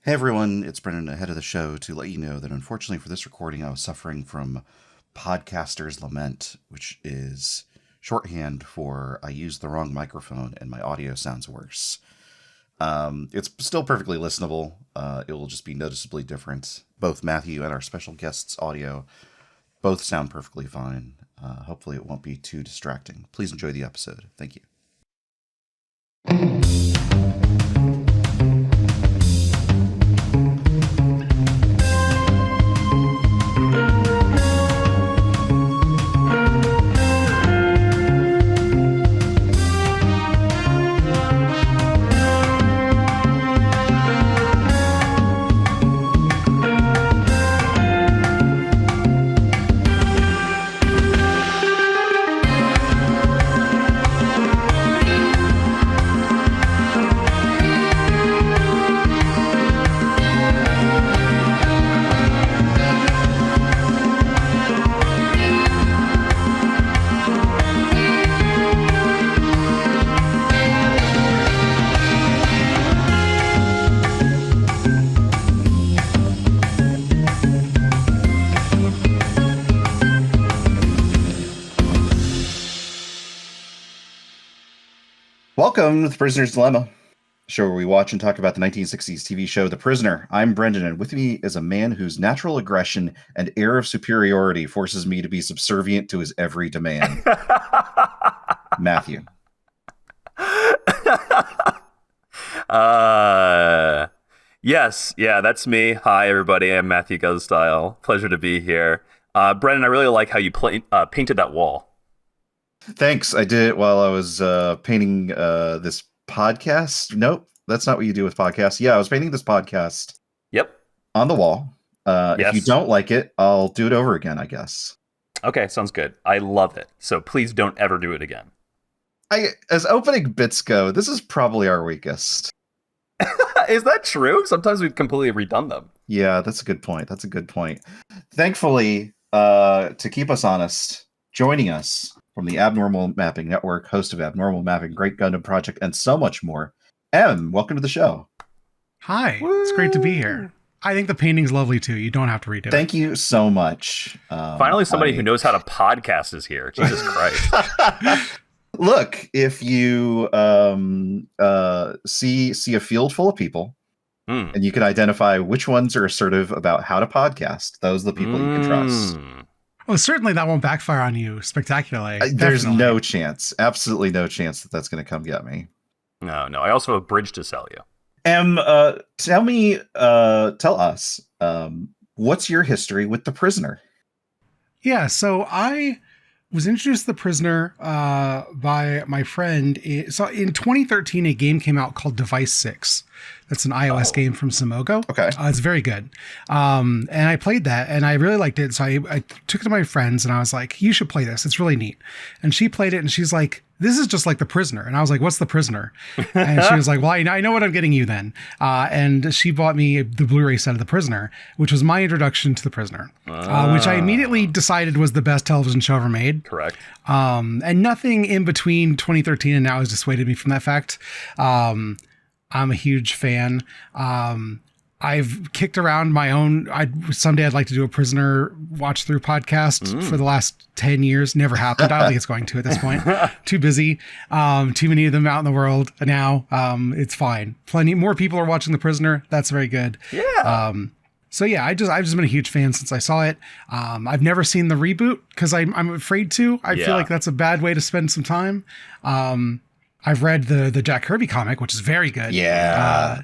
Hey everyone, it's Brendan ahead of the show to let you know that unfortunately for this recording, I was suffering from podcaster's lament, which is shorthand for I used the wrong microphone and my audio sounds worse. It's still perfectly listenable. It will just be noticeably different. Both Matthew and our special guest's audio both sound perfectly fine. Hopefully it won't be too distracting. Please enjoy the episode. Thank you. Welcome to The Prisoner's Dilemma, a show where we watch and talk about the 1960s TV show The Prisoner. I'm Brendan, and with me is a man whose natural aggression and air of superiority forces me to be subservient to his every demand. Matthew. Yes, that's me. Hi, everybody. I'm Matthew Guzstyle. Pleasure to be here. Brendan, I really like how you painted that wall. Thanks. I did it while I was painting this podcast. Nope, that's not what you do with podcasts. Yeah, I was painting this podcast. Yep. On the wall. Yes. If you don't like it, I'll do it over again, I guess. Okay, sounds good. I love it. So please don't ever do it again. As opening bits go, this is probably our weakest. Is that true? Sometimes we've completely redone them. Yeah, that's a good point. Thankfully, to keep us honest, joining us from the Abnormal Mapping Network, host of Abnormal Mapping, Great Gundam Project, and so much more, Em, welcome to the show. Hi, It's great to be here. I think the painting's lovely too. You don't have to redo it. Thank you so much. Finally, somebody who knows how to podcast is here. Jesus Christ. Look, if you see a field full of people, and you can identify which ones are assertive about how to podcast, those are the people you can trust. Oh, certainly that won't backfire on you spectacularly. There's no chance, absolutely no chance that that's going to come get me. No. I also have a bridge to sell you. Tell us, what's your history with The Prisoner? Yeah, so I was introduced to The Prisoner by my friend. So in 2013, a game came out called Device 6. That's an iOS game from Simogo. Okay. It's very good. And I played that and I really liked it. So I took it to my friends and I was like, you should play this. It's really neat. And she played it and she's like, this is just like The Prisoner. And I was like, what's The Prisoner? And she was like, well, I know what I'm getting you then. And she bought me the Blu-ray set of The Prisoner, which was my introduction to The Prisoner, which I immediately decided was the best television show ever made. Correct. And nothing in between 2013 and now has dissuaded me from that fact. I'm a huge fan. I've kicked around my own. Someday I'd like to do a Prisoner watch through podcast for the last 10 years. Never happened. I don't think it's going to at this point. Too busy. Too many of them out in the world now. It's fine. Plenty more people are watching The Prisoner. That's very good. Yeah. So yeah, I've just been a huge fan since I saw it. I've never seen the reboot because I'm afraid to. I feel like that's a bad way to spend some time. I've read the Jack Kirby comic, which is very good. Yeah.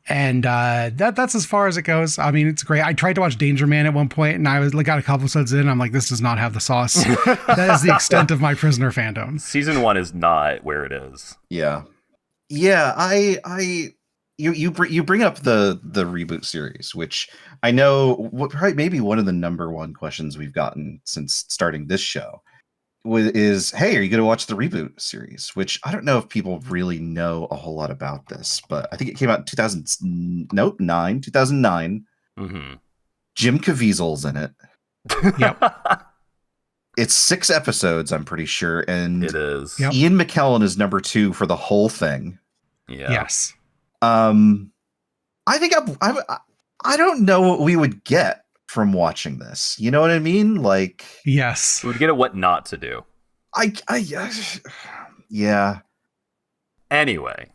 And that's as far as it goes. I mean, it's great. I tried to watch Danger Man at one point, and I got a couple episodes in. I'm like, this does not have the sauce. That is the extent of my Prisoner fandom. Season 1 is not where it is. Yeah. You bring up the reboot series, which I know probably maybe one of the number one questions we've gotten since starting this show is, hey, are you going to watch the reboot series? Which I don't know if people really know a whole lot about this, but I think it came out in 2009. Mm-hmm. Jim Caviezel's in it. Yep. It's 6 episodes, I'm pretty sure, and it is. Yep. Ian McKellen is number 2 for the whole thing. Yeah. Yes. I think I don't know what we would get from watching this. You know what I mean? Like, Yes. We would get at what not to do. Yeah. Anyway.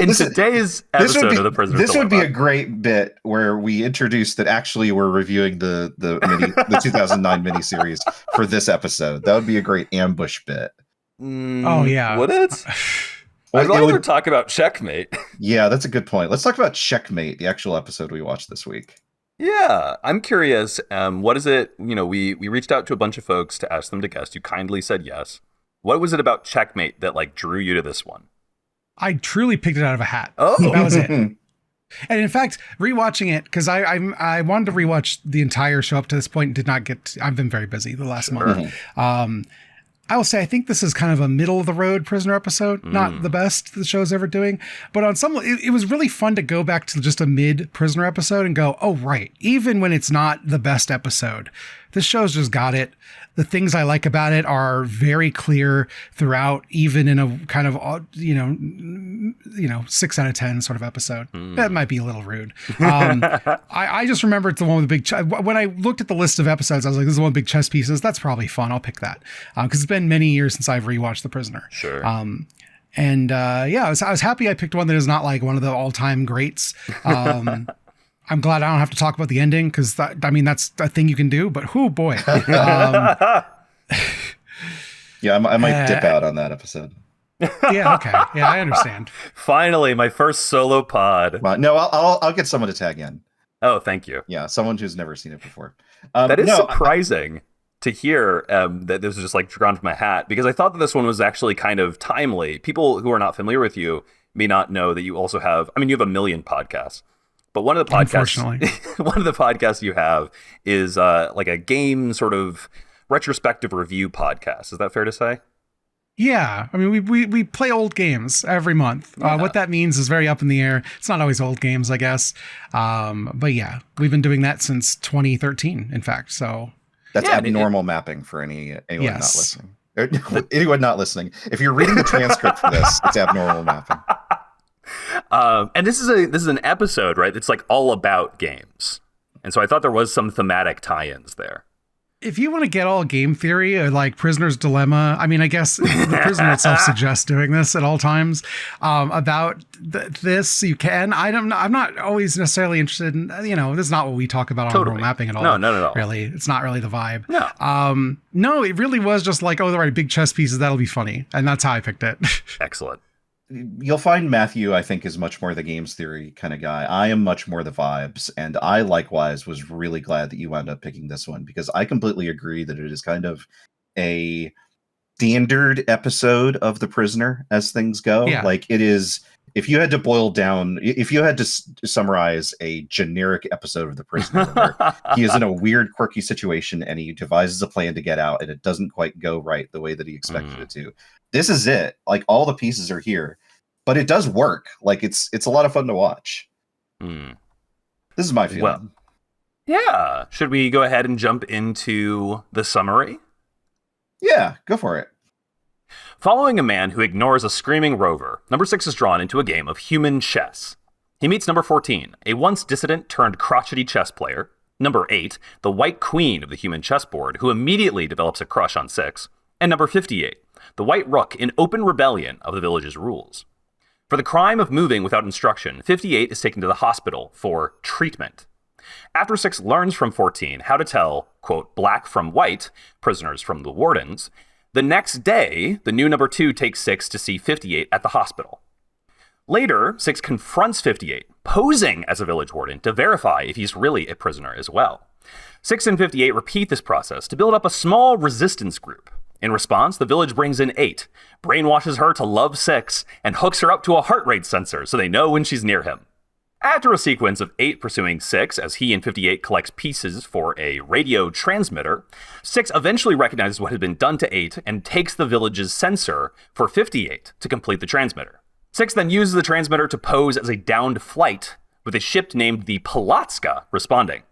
In Today's episode of The Prisoner's This would be Dilemma. a great bit where we introduce that actually we're reviewing the 2009 miniseries for this episode. That would be a great ambush bit. Oh, yeah. Would it? I'd rather talk about Checkmate. Yeah, that's a good point. Let's talk about Checkmate, the actual episode we watched this week. Yeah, I'm curious. What is it? We reached out to a bunch of folks to ask them to guest. You kindly said yes. What was it about Checkmate that like drew you to this one? I truly picked it out of a hat. Oh, that was it. And in fact, rewatching it, because I wanted to rewatch the entire show up to this point, did not get. I've been very busy the last month. I will say, I think this is kind of a middle of the road Prisoner episode. Not the best the show's ever doing, but on some, it was really fun to go back to just a mid Prisoner episode and go, oh, right. Even when it's not the best episode, this show's just got it. The things I like about it are very clear throughout, even in a kind of, 6 out of 10 sort of episode. That might be a little rude. I just remember it's the one with the big, when I looked at the list of episodes, I was like, this is the one with big chess pieces. That's probably fun. I'll pick that. Because it's been many years since I've rewatched The Prisoner. Sure. I was happy I picked one that is not like one of the all-time greats. I'm glad I don't have to talk about the ending because that's a thing you can do, but whoo boy. Yeah, I might dip out on that episode. Yeah, okay. Yeah, I understand. Finally, my first solo pod. No, I'll get someone to tag in. Oh, thank you. Yeah, someone who's never seen it before. That is surprising to hear that this was just like drawn from my hat, because I thought that this one was actually kind of timely. People who are not familiar with you may not know that you also have, you have a million podcasts. But one of the podcasts you have is like a game sort of retrospective review podcast. Is that fair to say? Yeah. We play old games every month. Yeah. What that means is very up in the air. It's not always old games, I guess. But yeah, we've been doing that since 2013, in fact. So that's abnormal mapping for anyone not listening. Anyone not listening. If you're reading the transcript for this, it's abnormal mapping. And this is an episode, right? It's like all about games. And so I thought there was some thematic tie-ins there. If you want to get all game theory or like Prisoner's Dilemma, I guess the prisoner itself suggests doing this at all times about this. You can. I'm not always necessarily interested in, this is not what we talk about on world mapping at all. No. Really. It's not really the vibe. No. No, it really was just like, oh, the right big chess pieces. That'll be funny. And that's how I picked it. Excellent. You'll find Matthew, I think, is much more the games theory kind of guy. I am much more the vibes. And I likewise was really glad that you wound up picking this one, because I completely agree that it is kind of a standard episode of The Prisoner as things go. Yeah. Like it is, if you had to summarize a generic episode of The Prisoner, where he is in a weird, quirky situation and he devises a plan to get out and it doesn't quite go right the way that he expected it to. This is it. Like all the pieces are here, but it does work. Like it's a lot of fun to watch. This is my feeling. Well, yeah. Should we go ahead and jump into the summary? Yeah, go for it. Following a man who ignores a screaming rover, number 6 is drawn into a game of human chess. He meets number 14, a once dissident turned crotchety chess player. Number 8, the white queen of the human chessboard, who immediately develops a crush on 6. And number 58, the white rook in open rebellion of the village's rules. For the crime of moving without instruction, 58 is taken to the hospital for treatment. After 6 learns from 14 how to tell, quote, black from white, prisoners from the wardens, the next day, the new number 2 takes 6 to see 58 at the hospital. Later, 6 confronts 58, posing as a village warden to verify if he's really a prisoner as well. 6 and 58 repeat this process to build up a small resistance group. In response, the village brings in 8, brainwashes her to love 6, and hooks her up to a heart rate sensor so they know when she's near him. After a sequence of 8 pursuing 6 as he and 58 collects pieces for a radio transmitter, 6 eventually recognizes what had been done to 8 and takes the village's sensor for 58 to complete the transmitter. 6 then uses the transmitter to pose as a downed flight, with a ship named the Polotska responding.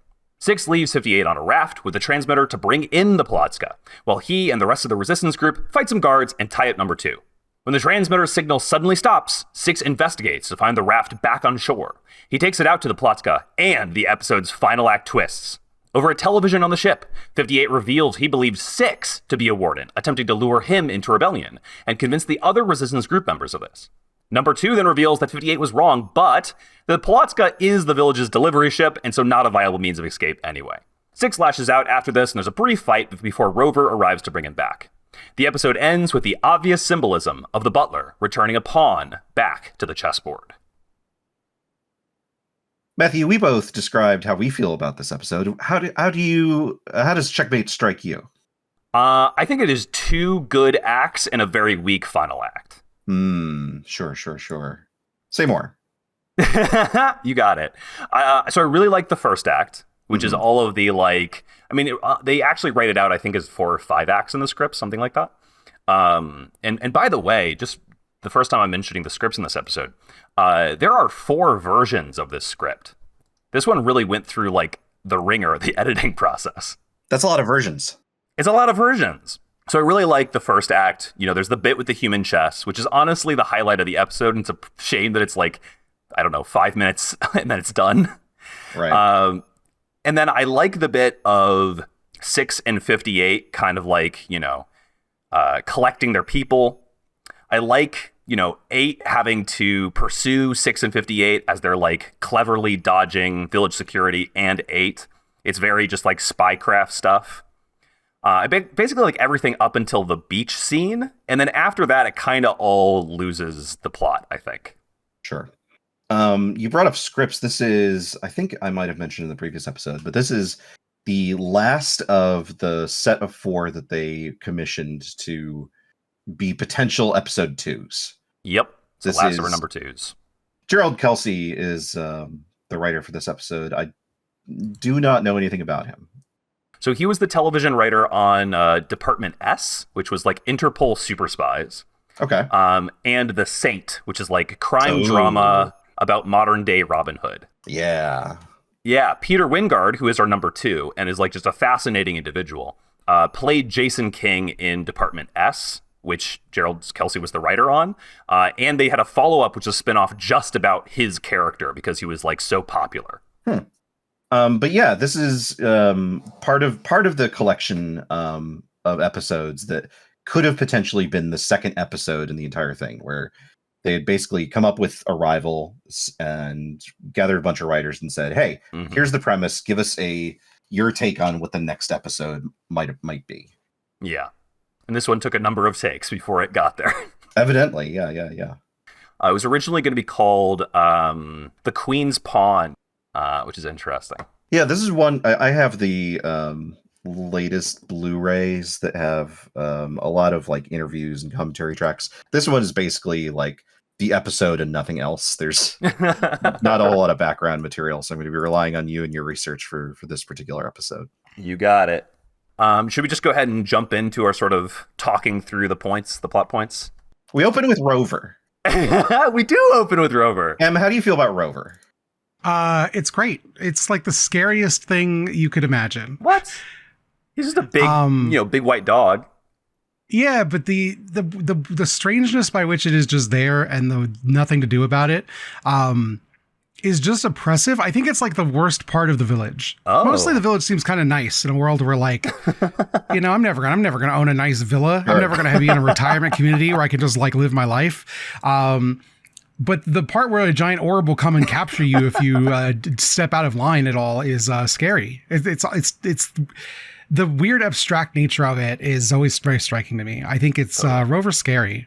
6 leaves 58 on a raft with the transmitter to bring in the Polotska, while he and the rest of the resistance group fight some guards and tie up number 2. When the transmitter signal suddenly stops, Six investigates to find the raft back on shore. He takes it out to the Plotska, and the episode's final act twists. Over a television on the ship, 58 reveals he believes Six to be a warden, attempting to lure him into rebellion, and convince the other Resistance group members of this. Number 2 then reveals that 58 was wrong, but the Polotska is the village's delivery ship, and so not a viable means of escape anyway. Six lashes out after this, and there's a brief fight before Rover arrives to bring him back. The episode ends with the obvious symbolism of the butler returning a pawn back to the chessboard. Matthew, we both described how we feel about this episode. How does Checkmate strike you? I think it is 2 good acts and a very weak final act. Sure. Say more. You got it. So I really like the first act, which is all of the they actually write it out, I think, as 4 or 5 acts in the script, something like that. And by the way, just the first time I'm mentioning the scripts in this episode, there are 4 versions of this script. This one really went through the ringer, the editing process. That's a lot of versions. It's a lot of versions. So I really like the first act. There's the bit with the human chess, which is honestly the highlight of the episode. And it's a shame that it's 5 minutes and then it's done. Right. And then I like the bit of 6 and 58 kind of collecting their people. I like, 8 having to pursue 6 and 58 as they're cleverly dodging village security, and 8. It's very just spycraft stuff. Basically everything up until the beach scene. And then after that, it kind of all loses the plot, I think. Sure. You brought up scripts. This is, I think I might have mentioned in the previous episode, but this is the last of the set of 4 that they commissioned to be potential episode 2s. Yep. So This last of our is- number 2s. Gerald Kelsey is the writer for this episode. I do not know anything about him. So he was the television writer on Department S, which was Interpol Super Spies. Okay. And The Saint, which is crime drama about modern day Robin Hood. Yeah. Yeah, Peter Wingard, who is our number 2 and is just a fascinating individual, played Jason King in Department S, which Gerald Kelsey was the writer on. And they had a follow-up, which is a spinoff just about his character because he was so popular. But yeah, this is part of the collection of episodes that could have potentially been the second episode in the entire thing, where they had basically come up with a rival and gathered a bunch of writers and said, "Hey, here's the premise. Give us your take on what the next episode might be." Yeah, and this one took a number of takes before it got there. Evidently, yeah. It was originally going to be called The Queen's Pawn, which is interesting. Yeah, this is one I have the latest Blu-rays that have a lot of interviews and commentary tracks. This one is basically the episode and nothing else. There's not a whole lot of background material, so I'm going to be relying on you and your research for this particular episode. You got it. Should we just go ahead and jump into our sort of talking through the plot points? We open with Rover. We do open with Rover. Em, how do you feel about Rover? It's great. It's the scariest thing you could imagine. What? He's just a big, big white dog. Yeah, but the strangeness by which it is just there and the nothing to do about it is just oppressive. I think it's the worst part of the village. Oh. Mostly the village seems kind of nice in a world where I'm never gonna own a nice villa. I'm never gonna be in a retirement community where I can just live my life. But the part where a giant orb will come and capture you if you step out of line at all is scary. It's the weird abstract nature of it is always very striking to me. I think it's Rover scary.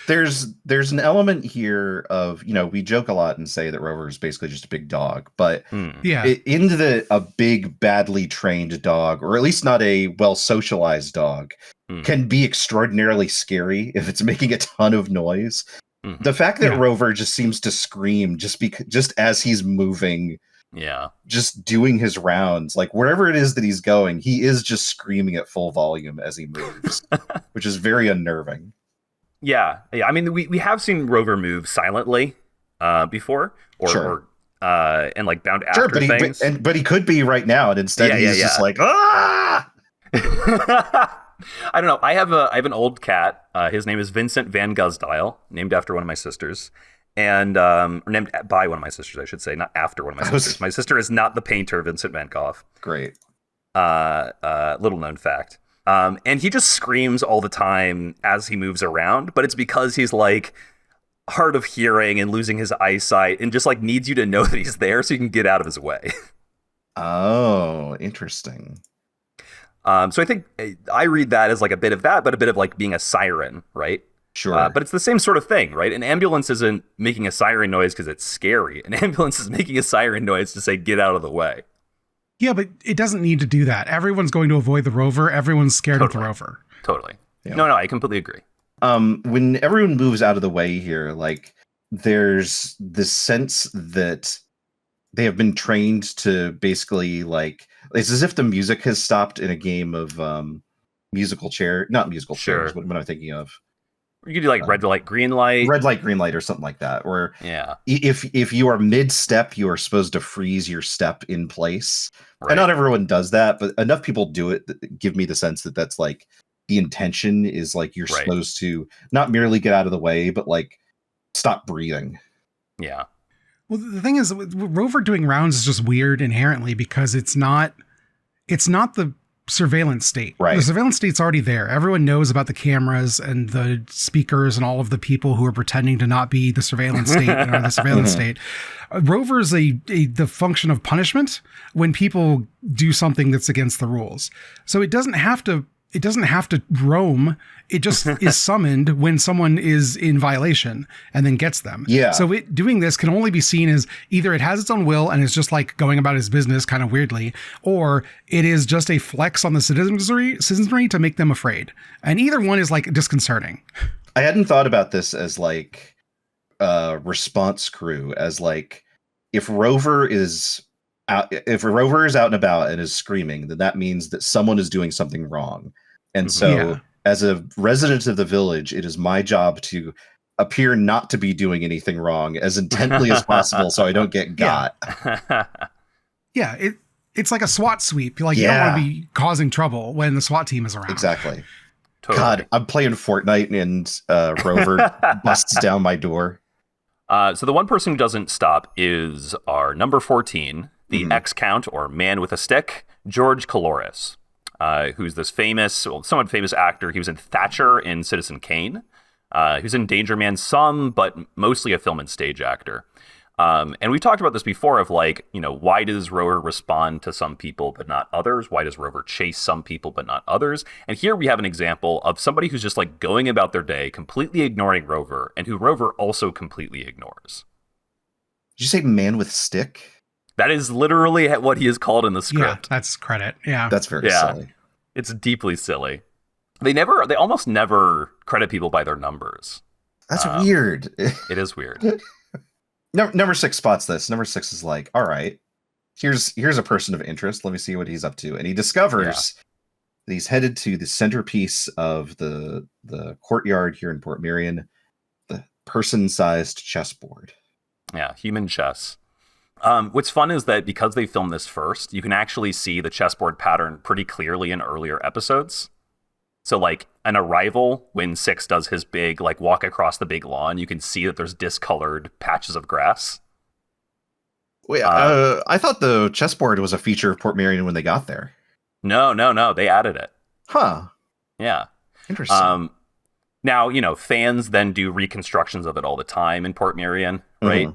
There's an element here of, we joke a lot and say that Rover is basically just a big dog, but yeah, a big, badly trained dog, or at least not a well socialized dog, can be extraordinarily scary if it's making a ton of noise. The fact that Rover just seems to scream just as he's moving, just doing his rounds, wherever it is that he's going, he is just screaming at full volume as he moves, which is very unnerving. Yeah. I mean, we have seen Rover move silently before, or bound after things. But he could be right now, and instead he's just ah! I don't know. I have an old cat. His name is Vincent Van Gusdile, named after one of my sisters, and or named by one of my sisters, I should say, not after one of my sisters. My sister is not the painter Vincent Van Gogh. Great. Little known fact. And he just screams all the time as he moves around, but it's because he's like hard of hearing and losing his eyesight, and just like needs you to know that he's there so you can get out of his way. Oh, interesting. So I think I read that as like a bit of that, but a bit of like being a siren, right? Sure. But it's the same sort of thing, right? An ambulance isn't making a siren noise because it's scary. An ambulance is making a siren noise to say, get out of the way. Yeah, but it doesn't need to do that. Everyone's going to avoid the rover. Everyone's scared of the rover. Totally. Yeah. No, I completely agree. When everyone moves out of the way here, like there's this sense that they have been trained to basically like, it's as if the music has stopped in a game of not musical chairs. What am I thinking of? You could do like red light, green light, green light, or something like that. Or yeah, if you are mid step, you are supposed to freeze your step in place. right. And not everyone does that, but enough people do it that give me the sense that that's like the intention is like you're supposed to not merely get out of the way, but like stop breathing. Yeah. Well, the thing is, rover doing rounds is just weird inherently because it's not the surveillance state. Right. The surveillance state's already there. Everyone knows about the cameras and the speakers and all of the people who are pretending to not be the surveillance state or the surveillance state. Rover is the function of punishment when people do something that's against the rules. So it doesn't have to roam. It just is summoned when someone is in violation and then gets them. Yeah. So it doing this can only be seen as either it has its own will and is just like going about its business kind of weirdly, or it is just a flex on the citizenry to make them afraid. And either one is like disconcerting. I hadn't thought about this as like a response crew, as like if a rover is out and about and is screaming, then that means that someone is doing something wrong. And so as a resident of the village, it is my job to appear not to be doing anything wrong as intently as possible so I don't get got. Yeah, it's like a SWAT sweep. Like you don't want to be causing trouble when the SWAT team is around. Exactly. Totally. God, I'm playing Fortnite and Rover busts down my door. So the one person who doesn't stop is our number 14, the X-Count, or Man with a Stick, George Coulouris, who's this somewhat famous actor. He was in Thatcher in Citizen Kane. He was in Danger Man some, but mostly a film and stage actor. And we talked about this before of like, why does Rover respond to some people but not others? Why does Rover chase some people but not others? And here we have an example of somebody who's just like going about their day, completely ignoring Rover, and who Rover also completely ignores. Did you say Man with Stick? That is literally what he is called in the script. Yeah, that's credit. Yeah. That's very silly. It's deeply silly. They almost never credit people by their numbers. That's weird. It is weird. Number 6 spots this. Number 6 is like, all right, here's a person of interest. Let me see what he's up to. And he discovers that he's headed to the centerpiece of the courtyard here in Port Merion, the person-sized chessboard. Yeah, human chess. What's fun is that because they filmed this first, you can actually see the chessboard pattern pretty clearly in earlier episodes. So like an arrival, when 6 does his big like walk across the big lawn, you can see that there's discolored patches of grass. Wait, I thought the chessboard was a feature of Port Merion when they got there. No, they added it. Huh. Yeah. Interesting. Now, fans then do reconstructions of it all the time in Port Merion, right?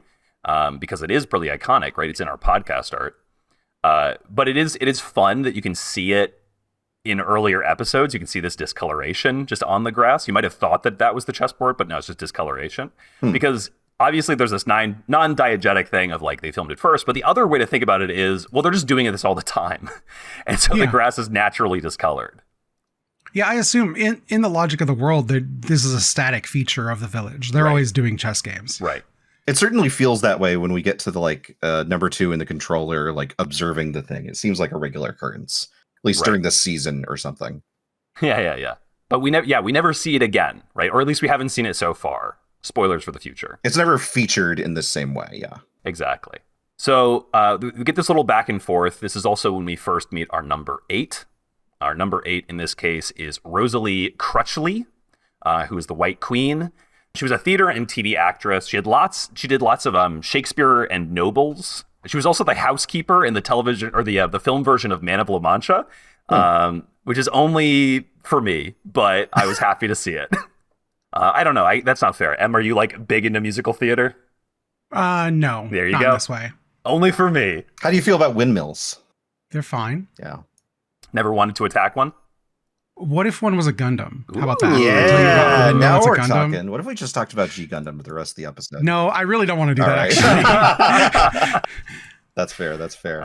Because it is pretty iconic, right? It's in our podcast art. But it is fun that you can see it in earlier episodes. You can see this discoloration just on the grass. You might have thought that was the chessboard, but no, it's just discoloration. Because obviously there's this non-diegetic thing of like they filmed it first, but the other way to think about it is, well, they're just doing this all the time. And so the grass is naturally discolored. Yeah, I assume in the logic of the world, this is a static feature of the village. They're always doing chess games. Right. It certainly feels that way when we get to the like number 2 in the controller, like observing the thing. It seems like a regular occurrence, at least during this season or something. Yeah. But we never see it again, right? Or at least we haven't seen it so far. Spoilers for the future. It's never featured in the same way. Yeah, exactly. So we get this little back and forth. This is also when we first meet our number 8, Our number 8 in this case is Rosalie Crutchley, who is the White Queen. She was a theater and TV actress. She did lots of Shakespeare and nobles. She was also the housekeeper in the television or the film version of Man of La Mancha, which is only for me, but I was happy to see it. I don't know. That's not fair. Em, are you like big into musical theater? No. There you not go. This way. Only for me. How do you feel about windmills? They're fine. Yeah. Never wanted to attack one. What if one was a Gundam? How about that? Yeah, now it's a we're Gundam. talking. What if we just talked about G Gundam the rest of the episode? No, I really don't want to do All that, right. actually. That's fair. That's fair.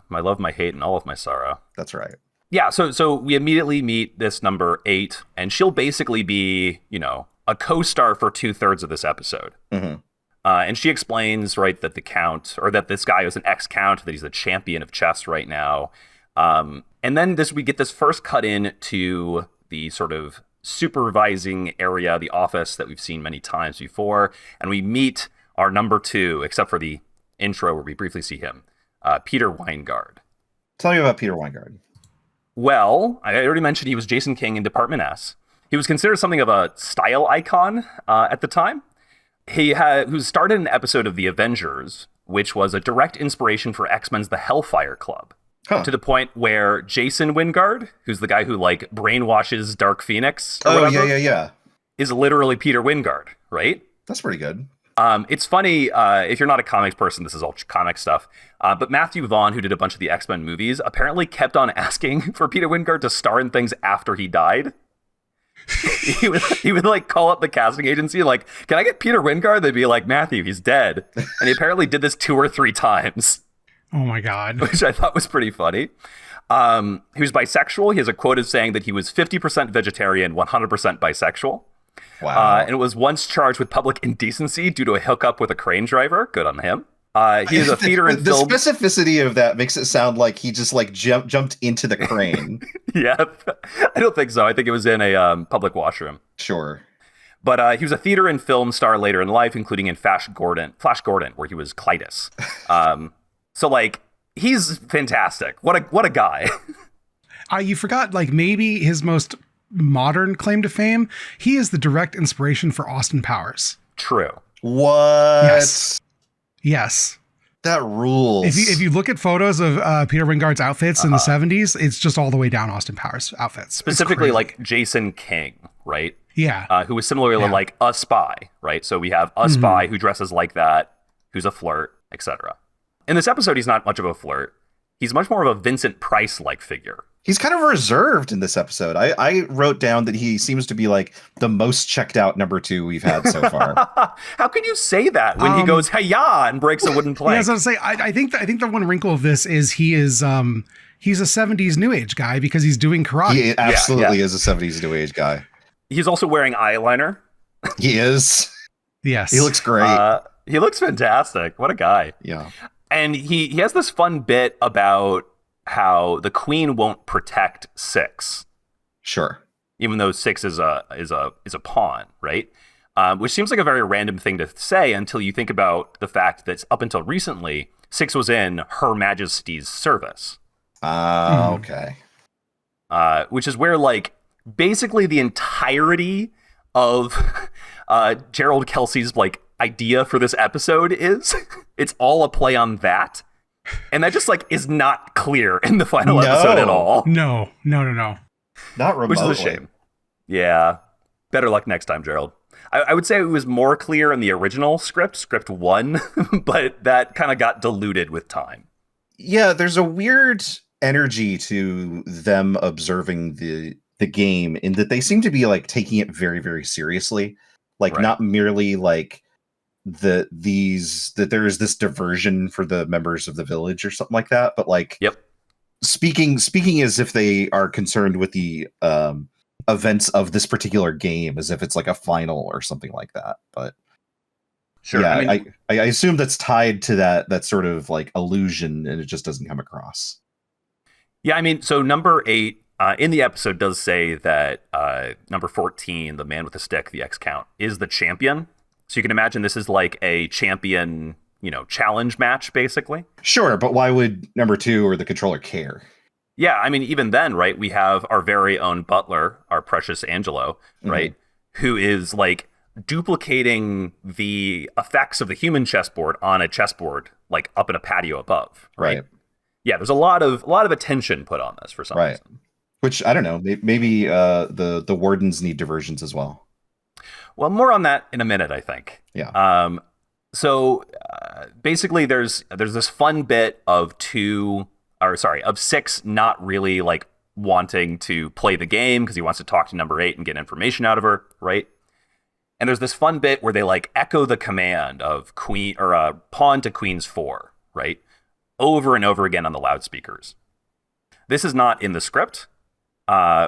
My love, my hate, and all of my sorrow. That's right. Yeah, so we immediately meet this number 8, and she'll basically be, a co-star for 2/3 of this episode. Mm-hmm. And she explains, right, that the Count, or that this guy is an ex-Count, that he's the champion of chess right now. And then we get this first cut in to the sort of supervising area, the office that we've seen many times before, and we meet our number 2, except for the intro where we briefly see him, Peter Weingard. Tell me about Peter Weingard. Well, I already mentioned he was Jason King in Department S. He was considered something of a style icon at the time. He was started in an episode of The Avengers, which was a direct inspiration for X-Men's The Hellfire Club. Huh. To the point where Jason Wingard, who's the guy who like brainwashes Dark Phoenix, Yeah. is literally Peter Wingard, right? That's pretty good. It's funny, if you're not a comics person, this is all comic stuff, but Matthew Vaughn, who did a bunch of the X-Men movies, apparently kept on asking for Peter Wingard to star in things after he died. he would like call up the casting agency like, can I get Peter Wingard? They'd be like, Matthew, he's dead. And he apparently did this 2 or 3 times. Oh my God. Which I thought was pretty funny. He was bisexual. He has a quote of saying that he was 50% vegetarian, 100% bisexual. Wow. And was once charged with public indecency due to a hookup with a crane driver. Good on him. He is a theater and film. The specificity of that makes it sound like he just like jumped into the crane. Yeah, I don't think so. I think it was in a public washroom. Sure. But he was a theater and film star later in life, including in Flash Gordon, where he was Clytus. So like, he's fantastic. What a guy. You forgot, like, maybe his most modern claim to fame. He is the direct inspiration for Austin Powers. True. What? Yes. That rules. If you look at photos of Peter Wingard's outfits in the 70s, it's just all the way down Austin Powers outfits. Specifically like Jason King, right? Yeah. Who is similarly like a spy, right? So we have a spy who dresses like that, who's a flirt, etc. In this episode, he's not much of a flirt. He's much more of a Vincent Price-like figure. He's kind of reserved in this episode. I wrote down that he seems to be like the most checked out number 2 we've had so far. How can you say that when he goes "Hey-ya" and breaks a wooden plank? Yeah, I was going to say, I think the one wrinkle of this is he's a 70s new age guy because he's doing karate. He absolutely is a 70s new age guy. He's also wearing eyeliner. He is. Yes. He looks great. He looks fantastic. What a guy. Yeah. And he has this fun bit about how the queen won't protect 6. Sure. Even though 6 is a pawn, right? Which seems like a very random thing to say until you think about the fact that up until recently, 6 was in Her Majesty's service. Okay. Which is where, like, basically the entirety of Gerald Kelsey's, like, idea for this episode is. It's all a play on that. And that just, like, is not clear in the final episode at all. No. Not remotely. Which is a shame. Yeah. Better luck next time, Gerald. I would say it was more clear in the original script 1, but that kind of got diluted with time. Yeah, there's a weird energy to them observing the game in that they seem to be like taking it very, very seriously. Like not merely like that there is this diversion for the members of the village or something like that, but like speaking as if they are concerned with the events of this particular game as if it's like a final or something like that. But sure, yeah, I assume that's tied to that sort of like illusion, and it just doesn't come across. Yeah, I mean, so number 8 in the episode does say that number 14, the man with the stick, the X-Count, is the champion. So you can imagine this is like a champion, challenge match, basically. Sure, but why would number 2 or the controller care? Yeah, I mean, even then, right, we have our very own butler, our precious Angelo, right, who is like duplicating the effects of the human chessboard on a chessboard, like up in a patio above, right? Right. Yeah, there's a lot of attention put on this for some Right. reason. Which I don't know. Maybe the wardens need diversions as well. Well, more on that in a minute, I think. Yeah. Basically, there's this fun bit of of six not really like wanting to play the game because he wants to talk to number 8 and get information out of her, right? And there's this fun bit where they like echo the command of queen or pawn to queen's 4, right? Over and over again on the loudspeakers. This is not in the script,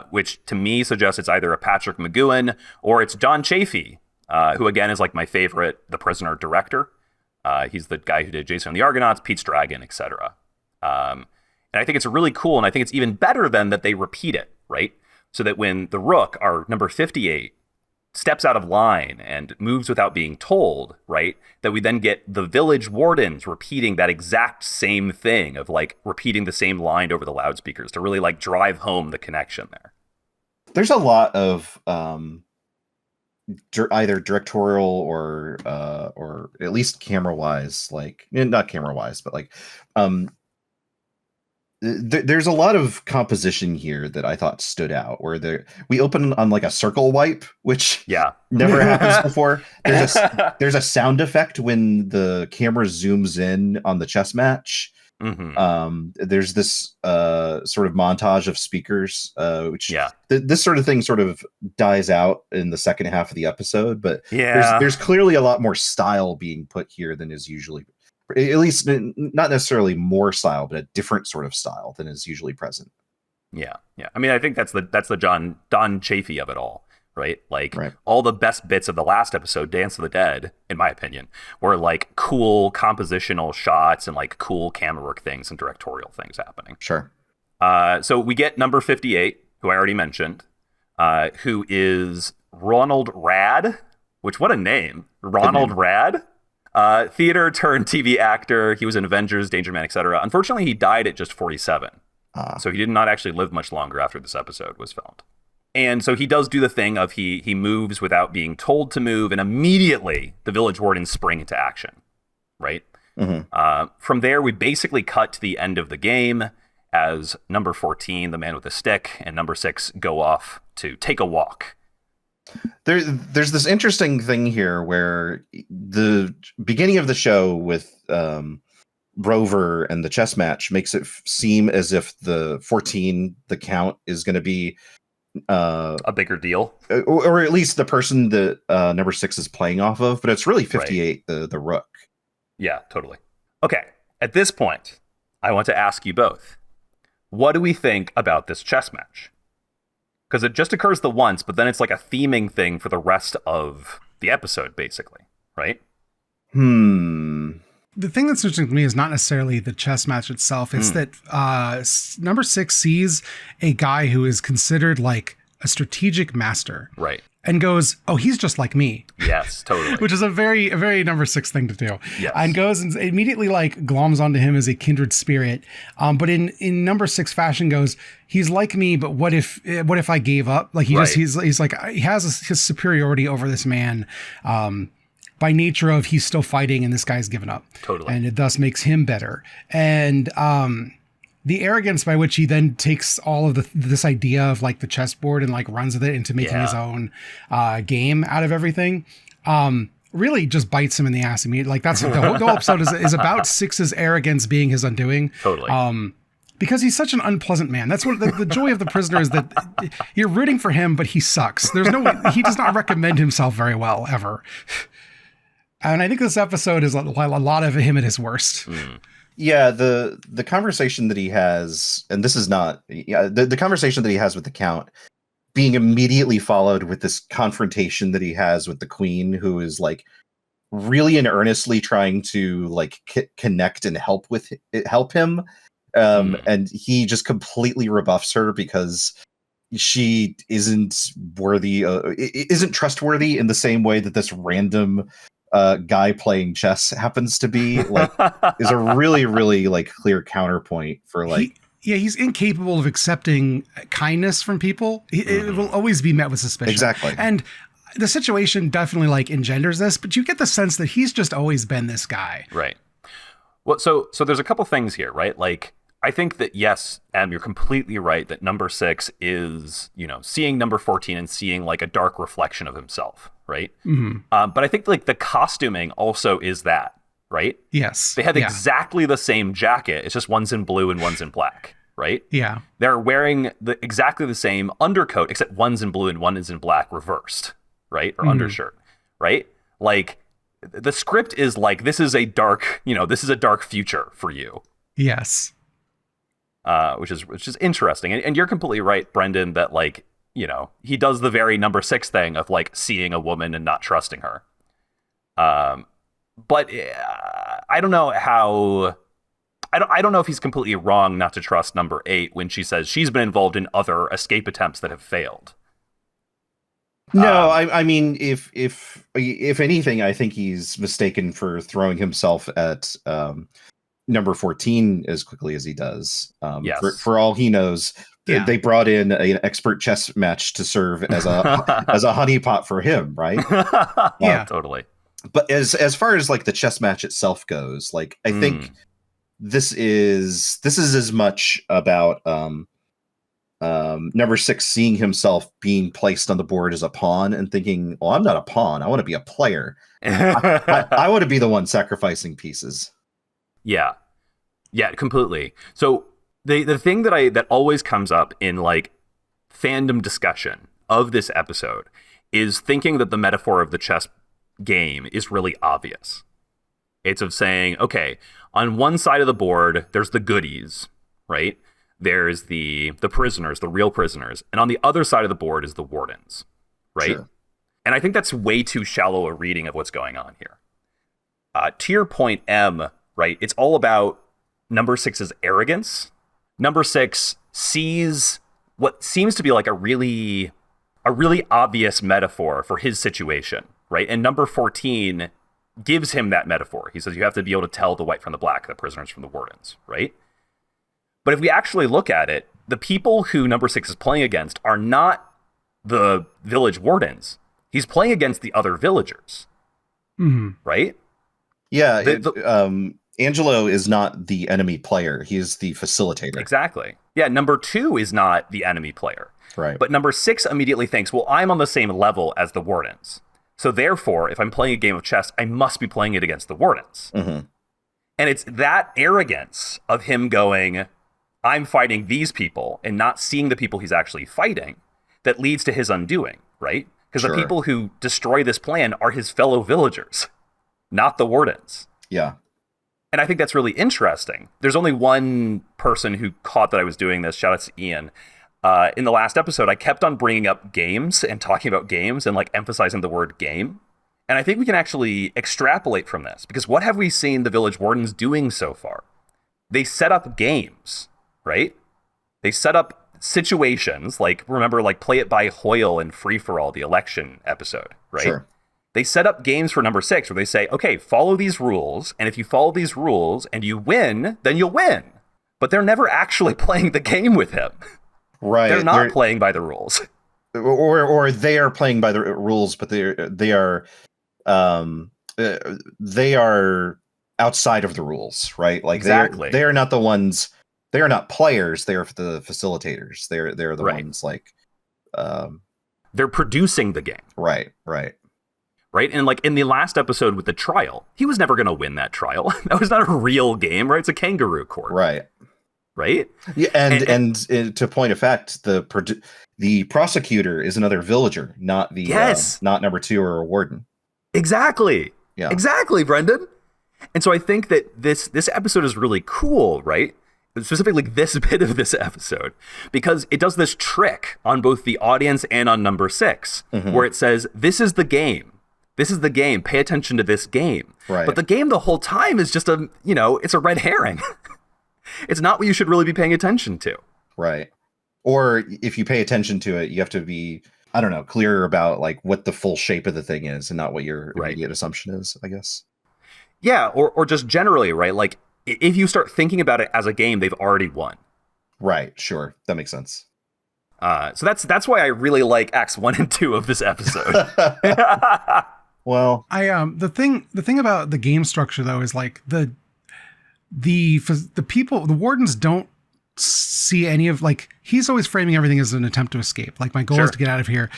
which to me suggests it's either a Patrick McGowan or it's Don Chafee, who again is like my favorite The Prisoner director. He's the guy who did Jason and the Argonauts, Pete's Dragon, etc. And I think it's really cool, and I think it's even better then that they repeat it, right? So that when the rook, our number 58, steps out of line and moves without being told, right? That we then get the village wardens repeating that exact same thing of like repeating the same line over the loudspeakers to really like drive home the connection there. There's a lot of either directorial or at least camera wise, like not camera wise, but like there's a lot of composition here that I thought stood out. Where we open on like a circle wipe, which never happens before. There's a sound effect when the camera zooms in on the chess match. There's this sort of montage of speakers, which this sort of thing sort of dies out in the second half of the episode. But there's clearly a lot more style being put here than is usually. At least not necessarily more style, but a different sort of style than is usually present. Yeah. I mean, I think that's the Don Chafee of it all, right? Like all the best bits of the last episode, Dance of the Dead, in my opinion, were like cool compositional shots and like cool camera work things and directorial things happening. Sure. So we get number 58, who I already mentioned, who is Ronald Rad, which what a name, Ronald Rad. Theater turned TV actor. He was in Avengers, Danger Man, etc. Unfortunately, he died at just 47. So he did not actually live much longer after this episode was filmed. And so he does do the thing of he moves without being told to move, and immediately the village wardens spring into action, right? From there, we basically cut to the end of the game as number 14, the man with the stick, and number 6 go off to take a walk. There's this interesting thing here where the beginning of the show with Rover and the chess match makes it seem as if the 14, the count, is going to be a bigger deal, or at least the person that number 6 is playing off of, but it's really 58, the rook. Yeah, totally. Okay, at this point, I want to ask you both, what do we think about this chess match? Because it just occurs the once, but then it's like a theming thing for the rest of the episode, basically, right? The thing that's interesting to me is not necessarily the chess match itself. It's that number 6 sees a guy who is considered like a strategic master. Right. And goes, oh, he's just like me. Yes, totally. Which is a very number 6 thing to do. Yes. And goes and immediately like gloms onto him as a kindred spirit. But in number 6 fashion goes, he's like me, but what if I gave up? Like he's like, he has his superiority over this man. By nature of he's still fighting and this guy's given up. Totally. And it thus makes him better. And the arrogance by which he then takes all of this idea of like the chessboard and like runs with it into making his own game out of everything really just bites him in the ass immediately. Like that's the whole episode is about 6's arrogance being his undoing. Totally. Because he's such an unpleasant man. That's what the joy of The Prisoner is, that you're rooting for him, but he sucks. He does not recommend himself very well ever. And I think this episode is a lot of him at his worst. Yeah, the conversation that he has, and this is not, the conversation that he has with the Count being immediately followed with this confrontation that he has with the Queen, who is like really and earnestly trying to like connect and help him. And he just completely rebuffs her because she isn't trustworthy in the same way that this random guy playing chess happens to be. Like is a really like clear counterpoint for like Yeah, he's incapable of accepting kindness from people. It will always be met with suspicion. Exactly. And the situation definitely like engenders this, but you get the sense that he's just always been this guy. Right. Well, so there's a couple things here, right? Like, I think that, yes, you're completely right that number 6 is, seeing number 14 and seeing like a dark reflection of himself, right? Mm-hmm. But I think like the costuming also is that, right? Yes. They have exactly the same jacket. It's just one's in blue and one's in black, right? Yeah. They're wearing exactly the same undercoat, except one's in blue and one is in black reversed, right? Or undershirt, right? Like, the script is like, this is a dark future for you. Yes. Which is interesting. And you're completely right, Brendan, that like, he does the very number 6 thing of like seeing a woman and not trusting her. But I don't know how. I don't know if he's completely wrong not to trust number 8 when she says she's been involved in other escape attempts that have failed. No, I mean, if anything, I think he's mistaken for throwing himself at number 14 as quickly as he does. Yes. For all he knows, they brought in an expert chess match to serve as a as a honeypot for him, right? Yeah, totally. But as far as like the chess match itself goes, like I think this is as much about number 6 seeing himself being placed on the board as a pawn and thinking, "Oh, I'm not a pawn. I want to be a player. I want to be the one sacrificing pieces." Yeah, completely. So the thing that always comes up in like fandom discussion of this episode is thinking that the metaphor of the chess game is really obvious. It's of saying, okay, on one side of the board, there's the goodies, right? There's the prisoners, the real prisoners. And on the other side of the board is the wardens, right? Sure. And I think that's way too shallow a reading of what's going on here. To your point, M, right? It's all about number 6's arrogance. Number 6 sees what seems to be like a really obvious metaphor for his situation, right? And number 14 gives him that metaphor. He says you have to be able to tell the white from the black, the prisoners from the wardens, right? But if we actually look at it, the people who number 6 is playing against are not the village wardens. He's playing against the other villagers, right? Yeah, Angelo is not the enemy player. He is the facilitator. Exactly. Yeah, number 2 is not the enemy player. Right. But number 6 immediately thinks, well, I'm on the same level as the wardens. So therefore, if I'm playing a game of chess, I must be playing it against the wardens. Mm-hmm. And it's that arrogance of him going, I'm fighting these people and not seeing the people he's actually fighting that leads to his undoing, right? Because the people who destroy this plan are his fellow villagers, not the wardens. Yeah. And I think that's really interesting. There's only one person who caught that I was doing this. Shout out to Ian. In the last episode, I kept on bringing up games and talking about games and like emphasizing the word game. And I think we can actually extrapolate from this, because what have we seen the village wardens doing so far? They set up games, right? They set up situations like, remember, like Play It by Hoyle and Free for All, the election episode, right? Sure. They set up games for number 6 where they say, okay, follow these rules. And if you follow these rules and you win, then you'll win. But they're never actually playing the game with him. Right. They're not playing by the rules. Or they are playing by the rules, but they are outside of the rules, right? Like exactly. They are not the ones. They are not players. They are the facilitators. They're the ones like. They're producing the game. Right. Right? And like in the last episode with the trial, he was never going to win that trial. That was not a real game, right? It's a kangaroo court. Right. Yeah, and to point of fact, the prosecutor is another villager, not the not number 2 or a warden. Exactly. Yeah. Exactly, Brendan. And so I think that this episode is really cool, right? Specifically this bit of this episode, because it does this trick on both the audience and on number 6, where it says, this is the game. This is the game. Pay attention to this game. Right. But the game the whole time is just it's a red herring. It's not what you should really be paying attention to. Right. Or if you pay attention to it, you have to be, I don't know, clear about like what the full shape of the thing is and not what your immediate assumption is, I guess. Yeah. Or just generally, right? Like if you start thinking about it as a game, they've already won. Right. Sure. That makes sense. So that's why I really like Acts 1 and 2 of this episode. Well, the thing about the game structure though is like the people, the wardens don't see any of, like, he's always framing everything as an attempt to escape. Like, my goal is to get out of here.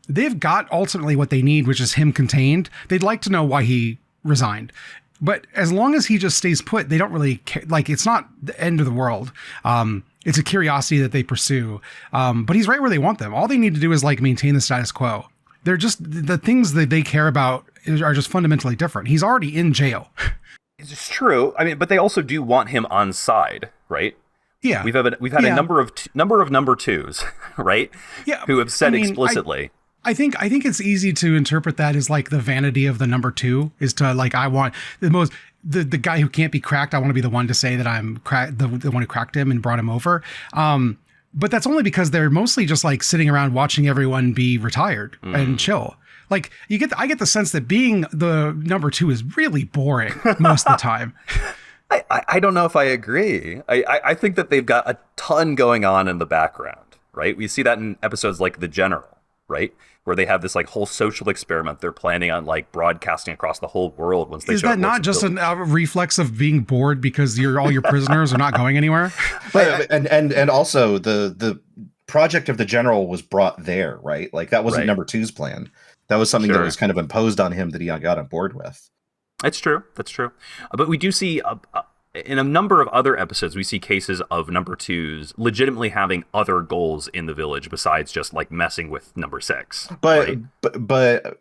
They've got ultimately what they need, which is him contained. They'd like to know why he resigned. But as long as he just stays put, they don't really care. Like, it's not the end of the world. It's a curiosity that they pursue. But he's right where they want them. All they need to do is like maintain the status quo. They're just, the things that they care about are just fundamentally different. He's already in jail. It's true. I mean, but they also do want him on side, right? Yeah. We've had a number of number twos, right? Yeah. Who have said explicitly. I think it's easy to interpret that as like the vanity of the number two is to like, I want the guy who can't be cracked. I want to be the one to say that I'm the one who cracked him and brought him over. But that's only because they're mostly just like sitting around watching everyone be retired and chill. Like I get the sense that being the number two is really boring most of the time. I don't know if I agree. I think that they've got a ton going on in the background, right? We see that in episodes like The General, right? Where they have this like whole social experiment they're planning on like broadcasting across the whole world once they Is that not just a reflex of being bored because all your prisoners are not going anywhere? But, and also the project of The General was brought there, right? Like that wasn't number two's plan. That was something that was kind of imposed on him that he got on board with. That's true. That's true. But we do see in a number of other episodes, we see cases of number twos legitimately having other goals in the village besides just like messing with number six. But right? but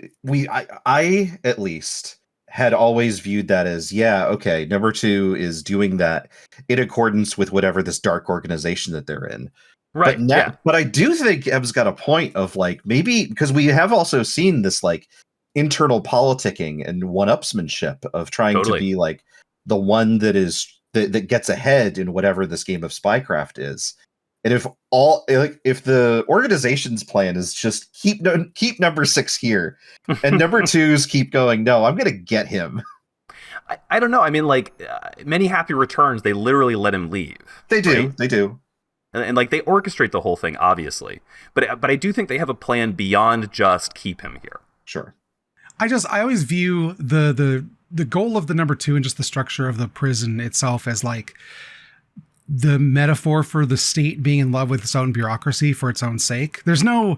I at least had always viewed that as, okay, number two is doing that in accordance with whatever this dark organization that they're in. Right. But I do think Ev's got a point of like, maybe because we have also seen this like internal politicking and one-upsmanship of trying to be like the one that gets ahead in whatever this game of spycraft is. And if the organization's plan is just keep number six here and number twos keep going, no, I'm going to get him. I don't know. I mean, like many happy returns, they literally let him leave. They do. Right? They do. And like they orchestrate the whole thing, obviously. But I do think they have a plan beyond just keep him here. Sure. I always view the goal of the number two and just the structure of the prison itself as like the metaphor for the state being in love with its own bureaucracy for its own sake. There's no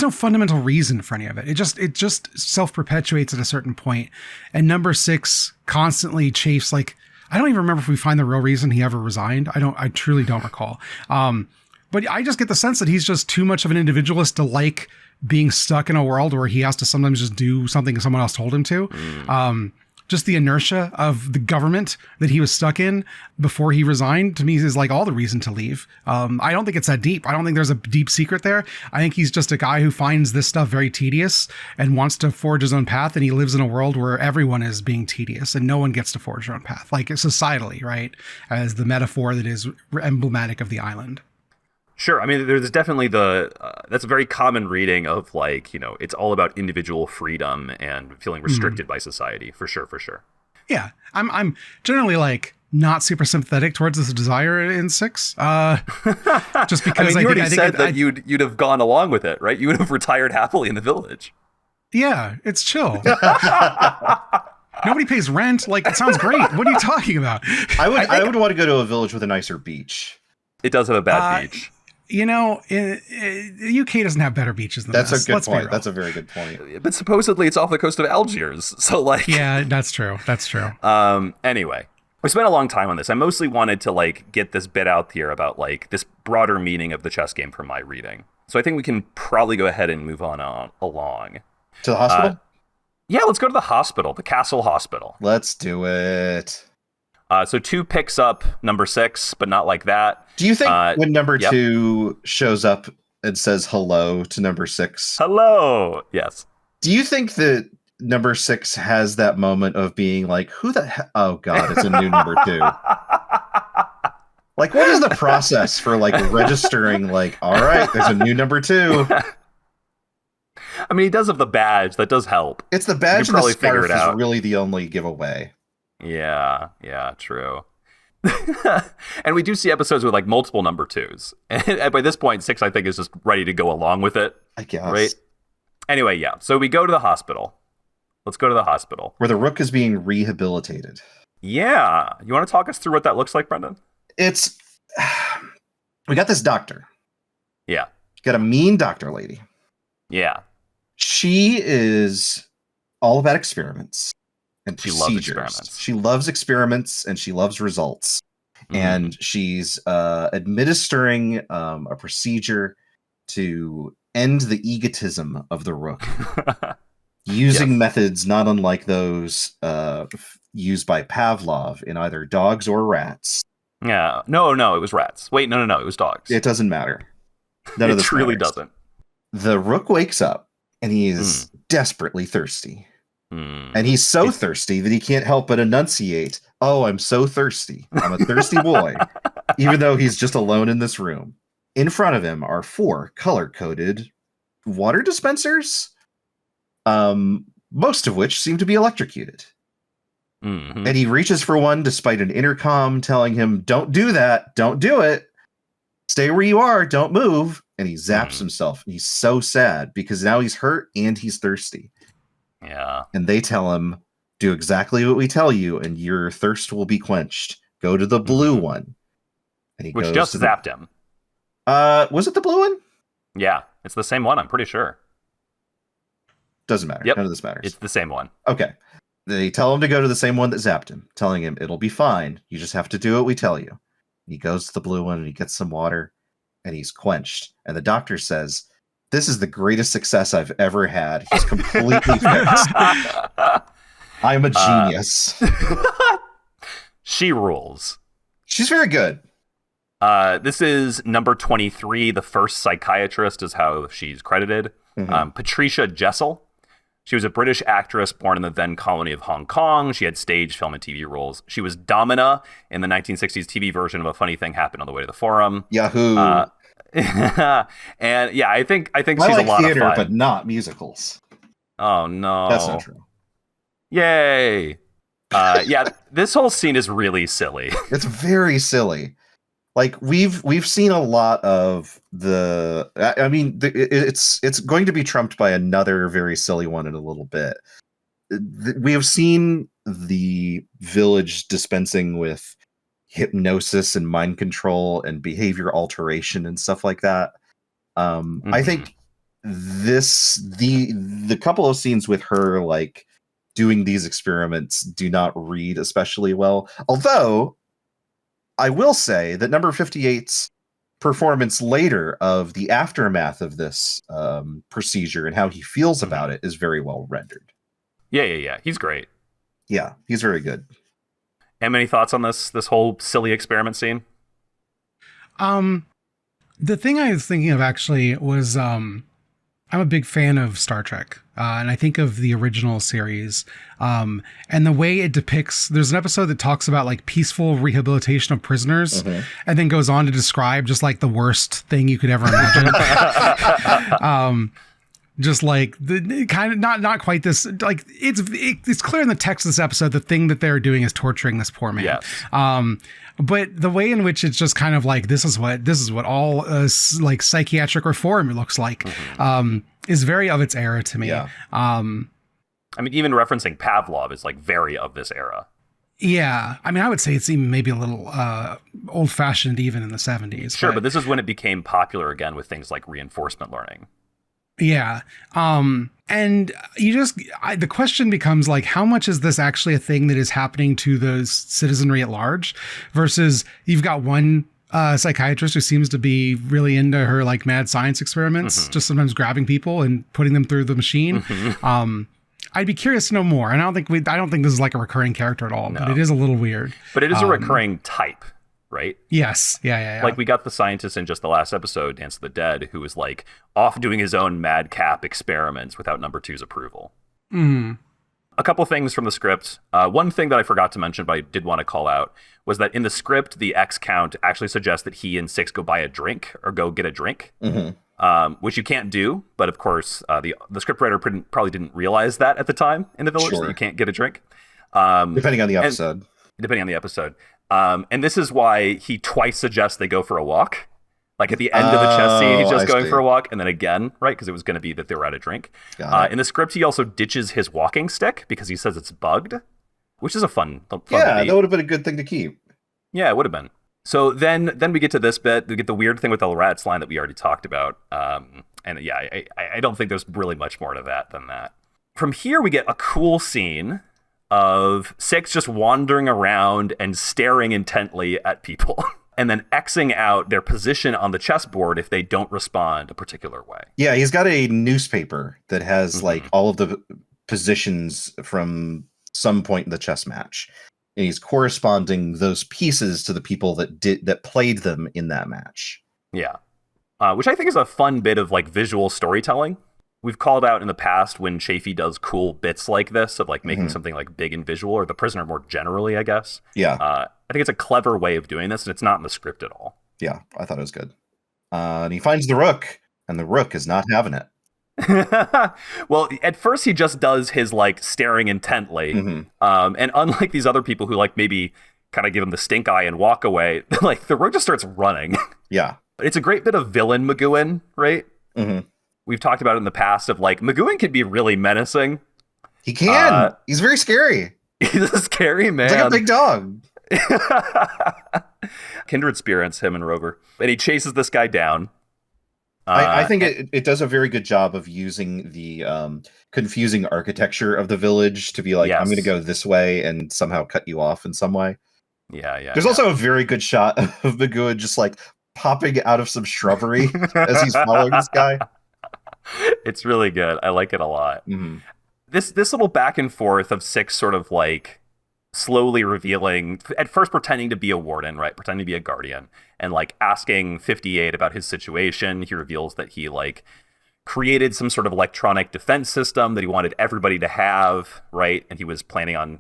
fundamental reason for any of it. It just self-perpetuates at a certain point. And number six constantly chafes, like, I don't even remember if we find the real reason he ever resigned. I truly don't recall. But I just get the sense that he's just too much of an individualist to like being stuck in a world where he has to sometimes just do something someone else told him to. Just the inertia of the government that he was stuck in before he resigned, to me, is like all the reason to leave. I don't think it's that deep. I don't think there's a deep secret there. I think he's just a guy who finds this stuff very tedious and wants to forge his own path. And he lives in a world where everyone is being tedious and no one gets to forge their own path, like societally, right? As the metaphor that is emblematic of the island. Sure. I mean, there's definitely that's a very common reading of like, it's all about individual freedom and feeling restricted by society. For sure. Yeah. I'm generally like not super sympathetic towards this desire in six. Just because you already said that you'd have gone along with it, right? You would have retired happily in the village. Yeah, it's chill. Nobody pays rent. Like, it sounds great. What are you talking about? I would want to go to a village with a nicer beach. It does have a bad beach. The UK doesn't have better beaches than this. That's a good point. That's a very good point. But supposedly it's off the coast of Algiers. So like, yeah, that's true. Anyway, we spent a long time on this. I mostly wanted to like get this bit out here about like this broader meaning of the chess game from my reading. So I think we can probably go ahead and move on along to the hospital. Yeah, let's go to the hospital, the castle hospital. Let's do it. So two picks up number six, but not like that. Do you think when number two shows up and says hello to number six? Hello. Yes. Do you think that number six has that moment of being like, who the hell? Oh God, it's a new number two. Like, what is the process for like registering? Like, all right, there's a new number two. I mean, he does have the badge. That does help. It's the badge and the scarf is really the only giveaway. Yeah, true. And we do see episodes with like multiple number twos. And by this point, 6, I think, is just ready to go along with it. I guess. Right? Anyway, yeah. So we go to the hospital. Let's go to the hospital. Where the Rook is being rehabilitated. Yeah. You want to talk us through what that looks like, Brendan? It's... We got this doctor. Yeah. Got a mean doctor lady. Yeah. She is all about experiments and She procedures. loves experiments. She loves experiments and she loves results. And she's administering a procedure to end the egotism of the Rook. Using methods not unlike those used by Pavlov in either dogs or rats. Yeah. No, it was rats. Wait, no, it was dogs. It doesn't matter. None of this really matters. doesn't. The Rook wakes up and he is desperately thirsty. And he's so thirsty that he can't help but enunciate, "Oh, I'm so thirsty. I'm a thirsty boy," even though he's just alone in this room. In front of him are 4 color-coded water dispensers, most of which seem to be electrocuted. And he reaches for one despite an intercom telling him, "Don't do that. Don't do it. Stay where you are. Don't move." And he zaps himself. And he's so sad because now he's hurt and he's thirsty. Yeah. And they tell him, "Do exactly what we tell you and your thirst will be quenched. Go to the blue one." And he Which goes just to zapped him. Was it the blue one? Yeah. It's the same one, I'm pretty sure. Doesn't matter. Yep. None of this matters. It's the same one. Okay. They tell him to go to the same one that zapped him, telling him it'll be fine. You just have to do what we tell you. He goes to the blue one and he gets some water and he's quenched. And the doctor says, "This is the greatest success I've ever had. He's completely fixed. I'm a genius." She rules. She's very good. This is number 23. The first psychiatrist is how she's credited. Patricia Jessel. She was a British actress born in the then colony of Hong Kong. She had stage, film, and TV roles. She was Domina in the 1960s TV version of A Funny Thing Happened on the Way to the Forum. Yahoo! And yeah, I think I she's like a lot theater, of fun. but not musicals. Oh no, That's not true. Yay! Yeah, this whole scene is really silly. It's very silly. Like we've seen a lot of the. I mean, it's going to be trumped by another very silly one in a little bit. We have seen the village dispensing with hypnosis and mind control and behavior alteration and stuff like that. I think the couple of scenes with her like doing these experiments do not read especially well. Although I will say that number 58's performance later of the aftermath of this procedure and how he feels about it is very well rendered. Yeah. He's great. Yeah, he's very good. And any thoughts on this whole silly experiment scene? The thing I was thinking of actually was I'm a big fan of Star Trek, and I think of the original series, and the way it depicts. There's an episode that talks about like peaceful rehabilitation of prisoners, and then goes on to describe just like the worst thing you could ever imagine. Just like the kind of not quite this, like it's clear in the text of this episode, the thing that they're doing is torturing this poor man. Yes. But the way in which it's just kind of like, this is what all like psychiatric reform looks like, is very of its era to me. Yeah. I mean, even referencing Pavlov is like very of this era. Yeah. I mean, I would say it's even maybe a little old fashioned even in the 70s. Sure. But this is when it became popular again with things like reinforcement learning. Yeah. And the question becomes like, how much is this actually a thing that is happening to the citizenry at large versus you've got one psychiatrist who seems to be really into her like mad science experiments, just sometimes grabbing people and putting them through the machine. I'd be curious to know more. And I don't think this is like a recurring character at all, but it is a little weird. But it is a recurring type. Right? Yes. Yeah. Like we got the scientist in just the last episode, Dance of the Dead, who was like off doing his own madcap experiments without number 2's approval. A couple things from the script. One thing that I forgot to mention, but I did want to call out, was that in the script, the X count actually suggests that he and 6 go buy a drink or go get a drink, which you can't do. But of course, the scriptwriter probably didn't realize that at the time in the village that you can't get a drink. Depending on the episode. depending on the episode. And this is why he twice suggests they go for a walk. Like at the end of the chess scene, he's just I going see. for a walk, and then again, right? Because it was going to be that they were at a drink. Got it. In the script, he also ditches his walking stick because he says it's bugged, which is a fun Yeah, debate. that would have been a good thing to keep. Yeah, it would have been. So then we get to this bit. We get the weird thing with the Rats line that we already talked about. And yeah, I don't think there's really much more to that than that. From here, we get a cool scene of Six just wandering around and staring intently at people. And then Xing out their position on the chessboard if they don't respond a particular way. Yeah, he's got a newspaper that has like all of the positions from some point in the chess match. And he's corresponding those pieces to the people that played them in that match. Yeah. Which I think is a fun bit of like visual storytelling. We've called out in the past when Chafee does cool bits like this of like making something like big and visual, or The Prisoner more generally, I guess. Yeah. I think it's a clever way of doing this, and it's not in the script at all. Yeah, I thought it was good. And he finds the rook, and the rook is not having it. Well, at first he just does his like staring intently. And unlike these other people who like maybe kind of give him the stink eye and walk away, like the rook just starts running. Yeah. It's a great bit of villain Magooin, right? Mm-hmm. We've talked about it in the past of like Magooin can be really menacing. He can. He's very scary. He's a scary man. He's like a big dog. Kindred spirits, him and Rover. And he chases this guy down. I think it does a very good job of using the confusing architecture of the village to be like, I'm going to go this way and somehow cut you off in some way. Yeah. There's also a very good shot of Magooin just like popping out of some shrubbery as he's following this guy. It's really good. I like it a lot. Mm-hmm. This little back and forth of Six sort of like slowly revealing, at first pretending to be a warden, right? Pretending to be a guardian, and like asking 58 about his situation. He reveals that he like created some sort of electronic defense system that he wanted everybody to have, right? And he was planning on,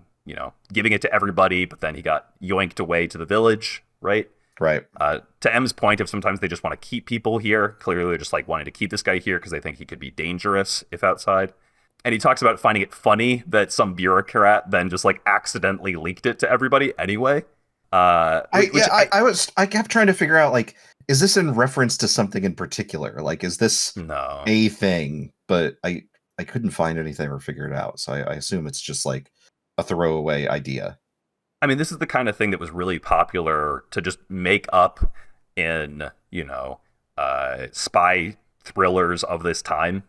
giving it to everybody, but then he got yoinked away to the village, right? Right. To M's point of sometimes they just want to keep people here. Clearly they're just like wanting to keep this guy here because they think he could be dangerous if outside. And he talks about finding it funny that some bureaucrat then just like accidentally leaked it to everybody anyway. I kept trying to figure out like, is this in reference to something in particular? Like, is this a thing? But I couldn't find anything or figure it out. So I assume it's just like a throwaway idea. I mean, this is the kind of thing that was really popular to just make up in, spy thrillers of this time,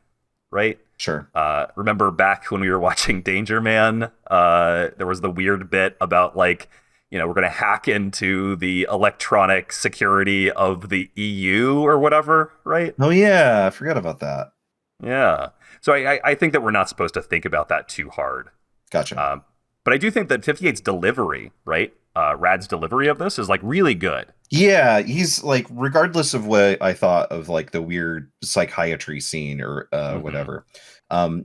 right? Sure. Remember back when we were watching Danger Man, there was the weird bit about like, we're going to hack into the electronic security of the EU or whatever, right? Oh, yeah. I forgot about that. Yeah. So I think that we're not supposed to think about that too hard. Gotcha. But I do think that 58's delivery, right? Rad's delivery of this is like really good. Yeah, he's like, regardless of what I thought of like the weird psychiatry scene or whatever,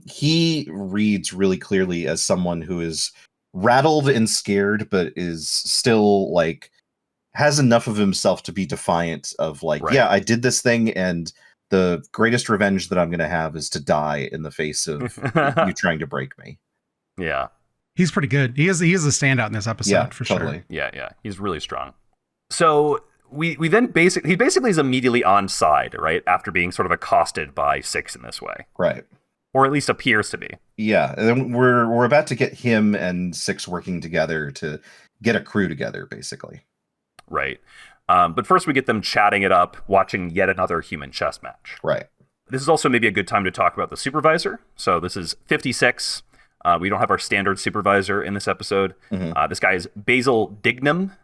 he reads really clearly as someone who is rattled and scared, but is still like has enough of himself to be defiant of like, yeah, I did this thing, and the greatest revenge that I'm going to have is to die in the face of you trying to break me. Yeah. He's pretty good. He is a standout in this episode for sure. Yeah. He's really strong. So we then he basically is immediately on side, right? After being sort of accosted by Six in this way. Right. Or at least appears to be. Yeah. And then we're about to get him and Six working together to get a crew together, basically. Right. But first we get them chatting it up, watching yet another human chess match. Right. This is also maybe a good time to talk about the supervisor. So this is 56. We don't have our standard supervisor in this episode. This guy is Basil Dignam,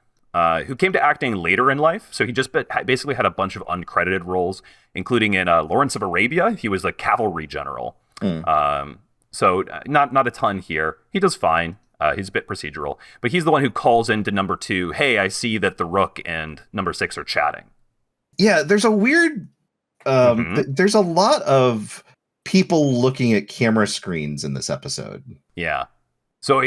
who came to acting later in life. So he just basically had a bunch of uncredited roles, including in Lawrence of Arabia. He was a cavalry general. So not a ton here. He does fine. He's a bit procedural. But he's the one who calls into number 2, hey, I see that the Rook and number 6 are chatting. Yeah, there's a weird... there's a lot of people looking at camera screens in this episode. Yeah. So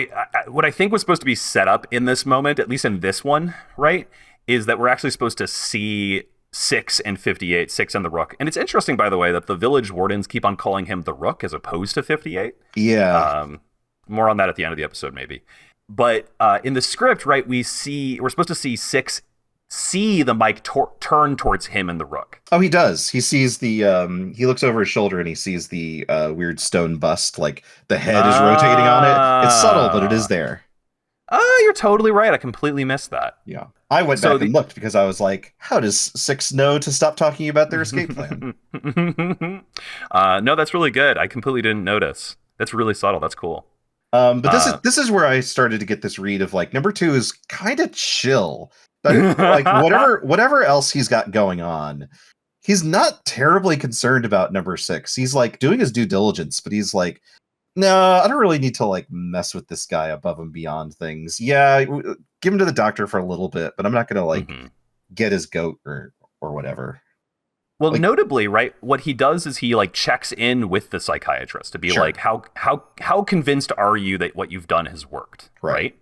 what I think was supposed to be set up in this moment, at least in this one, right, is that we're actually supposed to see 6 and 58, 6 and the Rook. And it's interesting, by the way, that the village wardens keep on calling him the Rook as opposed to 58. Yeah. More on that at the end of the episode, maybe. But in the script, right, we're supposed to see Six see the mic turn towards him and the Rook. Oh, he does. He sees he looks over his shoulder and he sees the weird stone bust, like the head is rotating on it. It's subtle, but it is there. You're totally right. I completely missed that. Yeah. I went back and looked because I was like, how does Six know to stop talking about their escape plan? No, that's really good. I completely didn't notice. That's really subtle. That's cool. But this is where I started to get this read of like number 2 is kind of chill. But like whatever else he's got going on, he's not terribly concerned about number 6. He's like doing his due diligence, but he's like, no, I don't really need to like mess with this guy above and beyond things. Yeah, give him to the doctor for a little bit, but I'm not gonna like get his goat or whatever. Well, like, notably, right, what he does is he like checks in with the psychiatrist to be like, how convinced are you that what you've done has worked, right?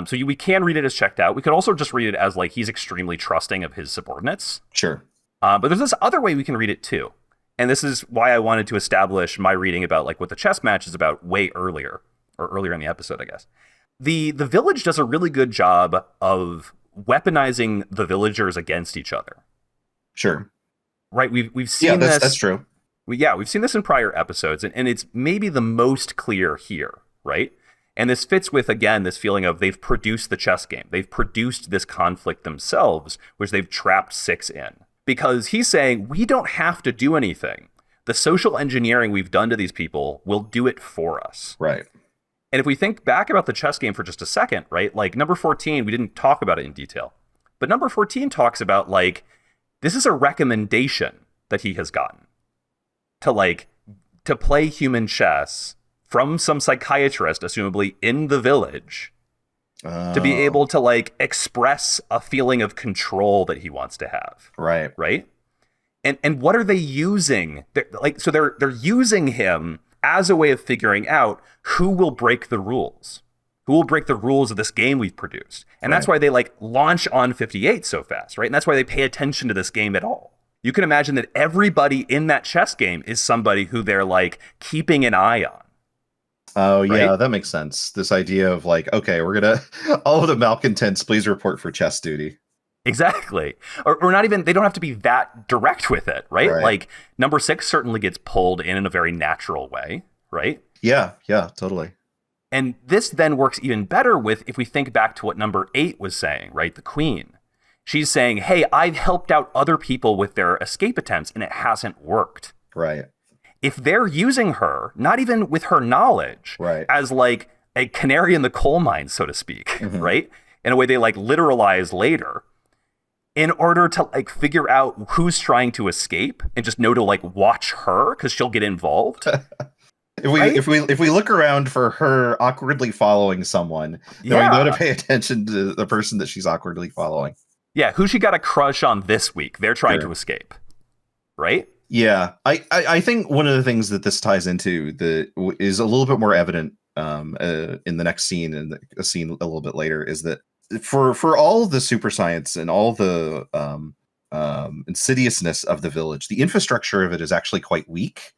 So we can read it as checked out. We could also just read it as like he's extremely trusting of his subordinates. Sure. But there's this other way we can read it too. And this is why I wanted to establish my reading about like what the chess match is about way earlier, or earlier in the episode, I guess. The village does a really good job of weaponizing the villagers against each other. Sure. Right? We've seen this. That's true. We've seen this in prior episodes, and it's maybe the most clear here, right? And this fits with, again, this feeling of they've produced the chess game. They've produced this conflict themselves, which they've trapped Six in. Because he's saying, we don't have to do anything. The social engineering we've done to these people will do it for us. Right. And if we think back about the chess game for just a second, right? Like number 14, we didn't talk about it in detail. But number 14 talks about like, this is a recommendation that he has gotten to play human chess from some psychiatrist, assumably in the village, to be able to like express a feeling of control that he wants to have. Right. Right. And what are they using? They're using him as a way of figuring out who will break the rules. Who will break the rules of this game we've produced. And that's why they like launch on 58 so fast, right? And that's why they pay attention to this game at all. You can imagine that everybody in that chess game is somebody who they're like keeping an eye on. Oh, yeah, that makes sense. This idea of like, okay, we're going to, all of the malcontents, please report for chess duty. Exactly. Or not even, they don't have to be that direct with it, right? Like number 6 certainly gets pulled in a very natural way, right? Yeah, totally. And this then works even better with, if we think back to what number 8 was saying, right? The queen. She's saying, hey, I've helped out other people with their escape attempts and it hasn't worked. Right. If they're using her, not even with her knowledge, as like a canary in the coal mine, so to speak, right? In a way they like literalize later, in order to like figure out who's trying to escape and just know to like watch her because she'll get involved. If we look around for her awkwardly following someone, then we know to pay attention to the person that she's awkwardly following. Yeah, who she got a crush on this week? They're trying to escape, right? Yeah, I think one of the things that this ties into is a little bit more evident in the next scene and a scene a little bit later is that for all the super science and all the insidiousness of the village, the infrastructure of it is actually quite weak.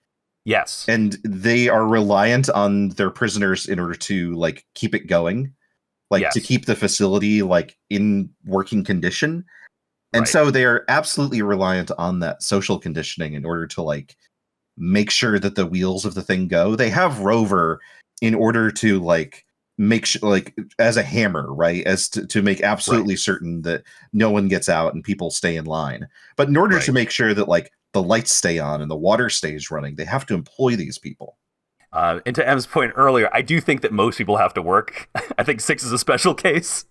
Yes, and they are reliant on their prisoners in order to like keep it going, like to keep the facility like in working condition. And so they are absolutely reliant on that social conditioning in order to like make sure that the wheels of the thing go. They have Rover in order to like make sure, like as a hammer, right? As to make absolutely certain that no one gets out and people stay in line. But in order to make sure that like the lights stay on and the water stays running, they have to employ these people. And to M's point earlier, I do think that most people have to work. I think 6 is a special case.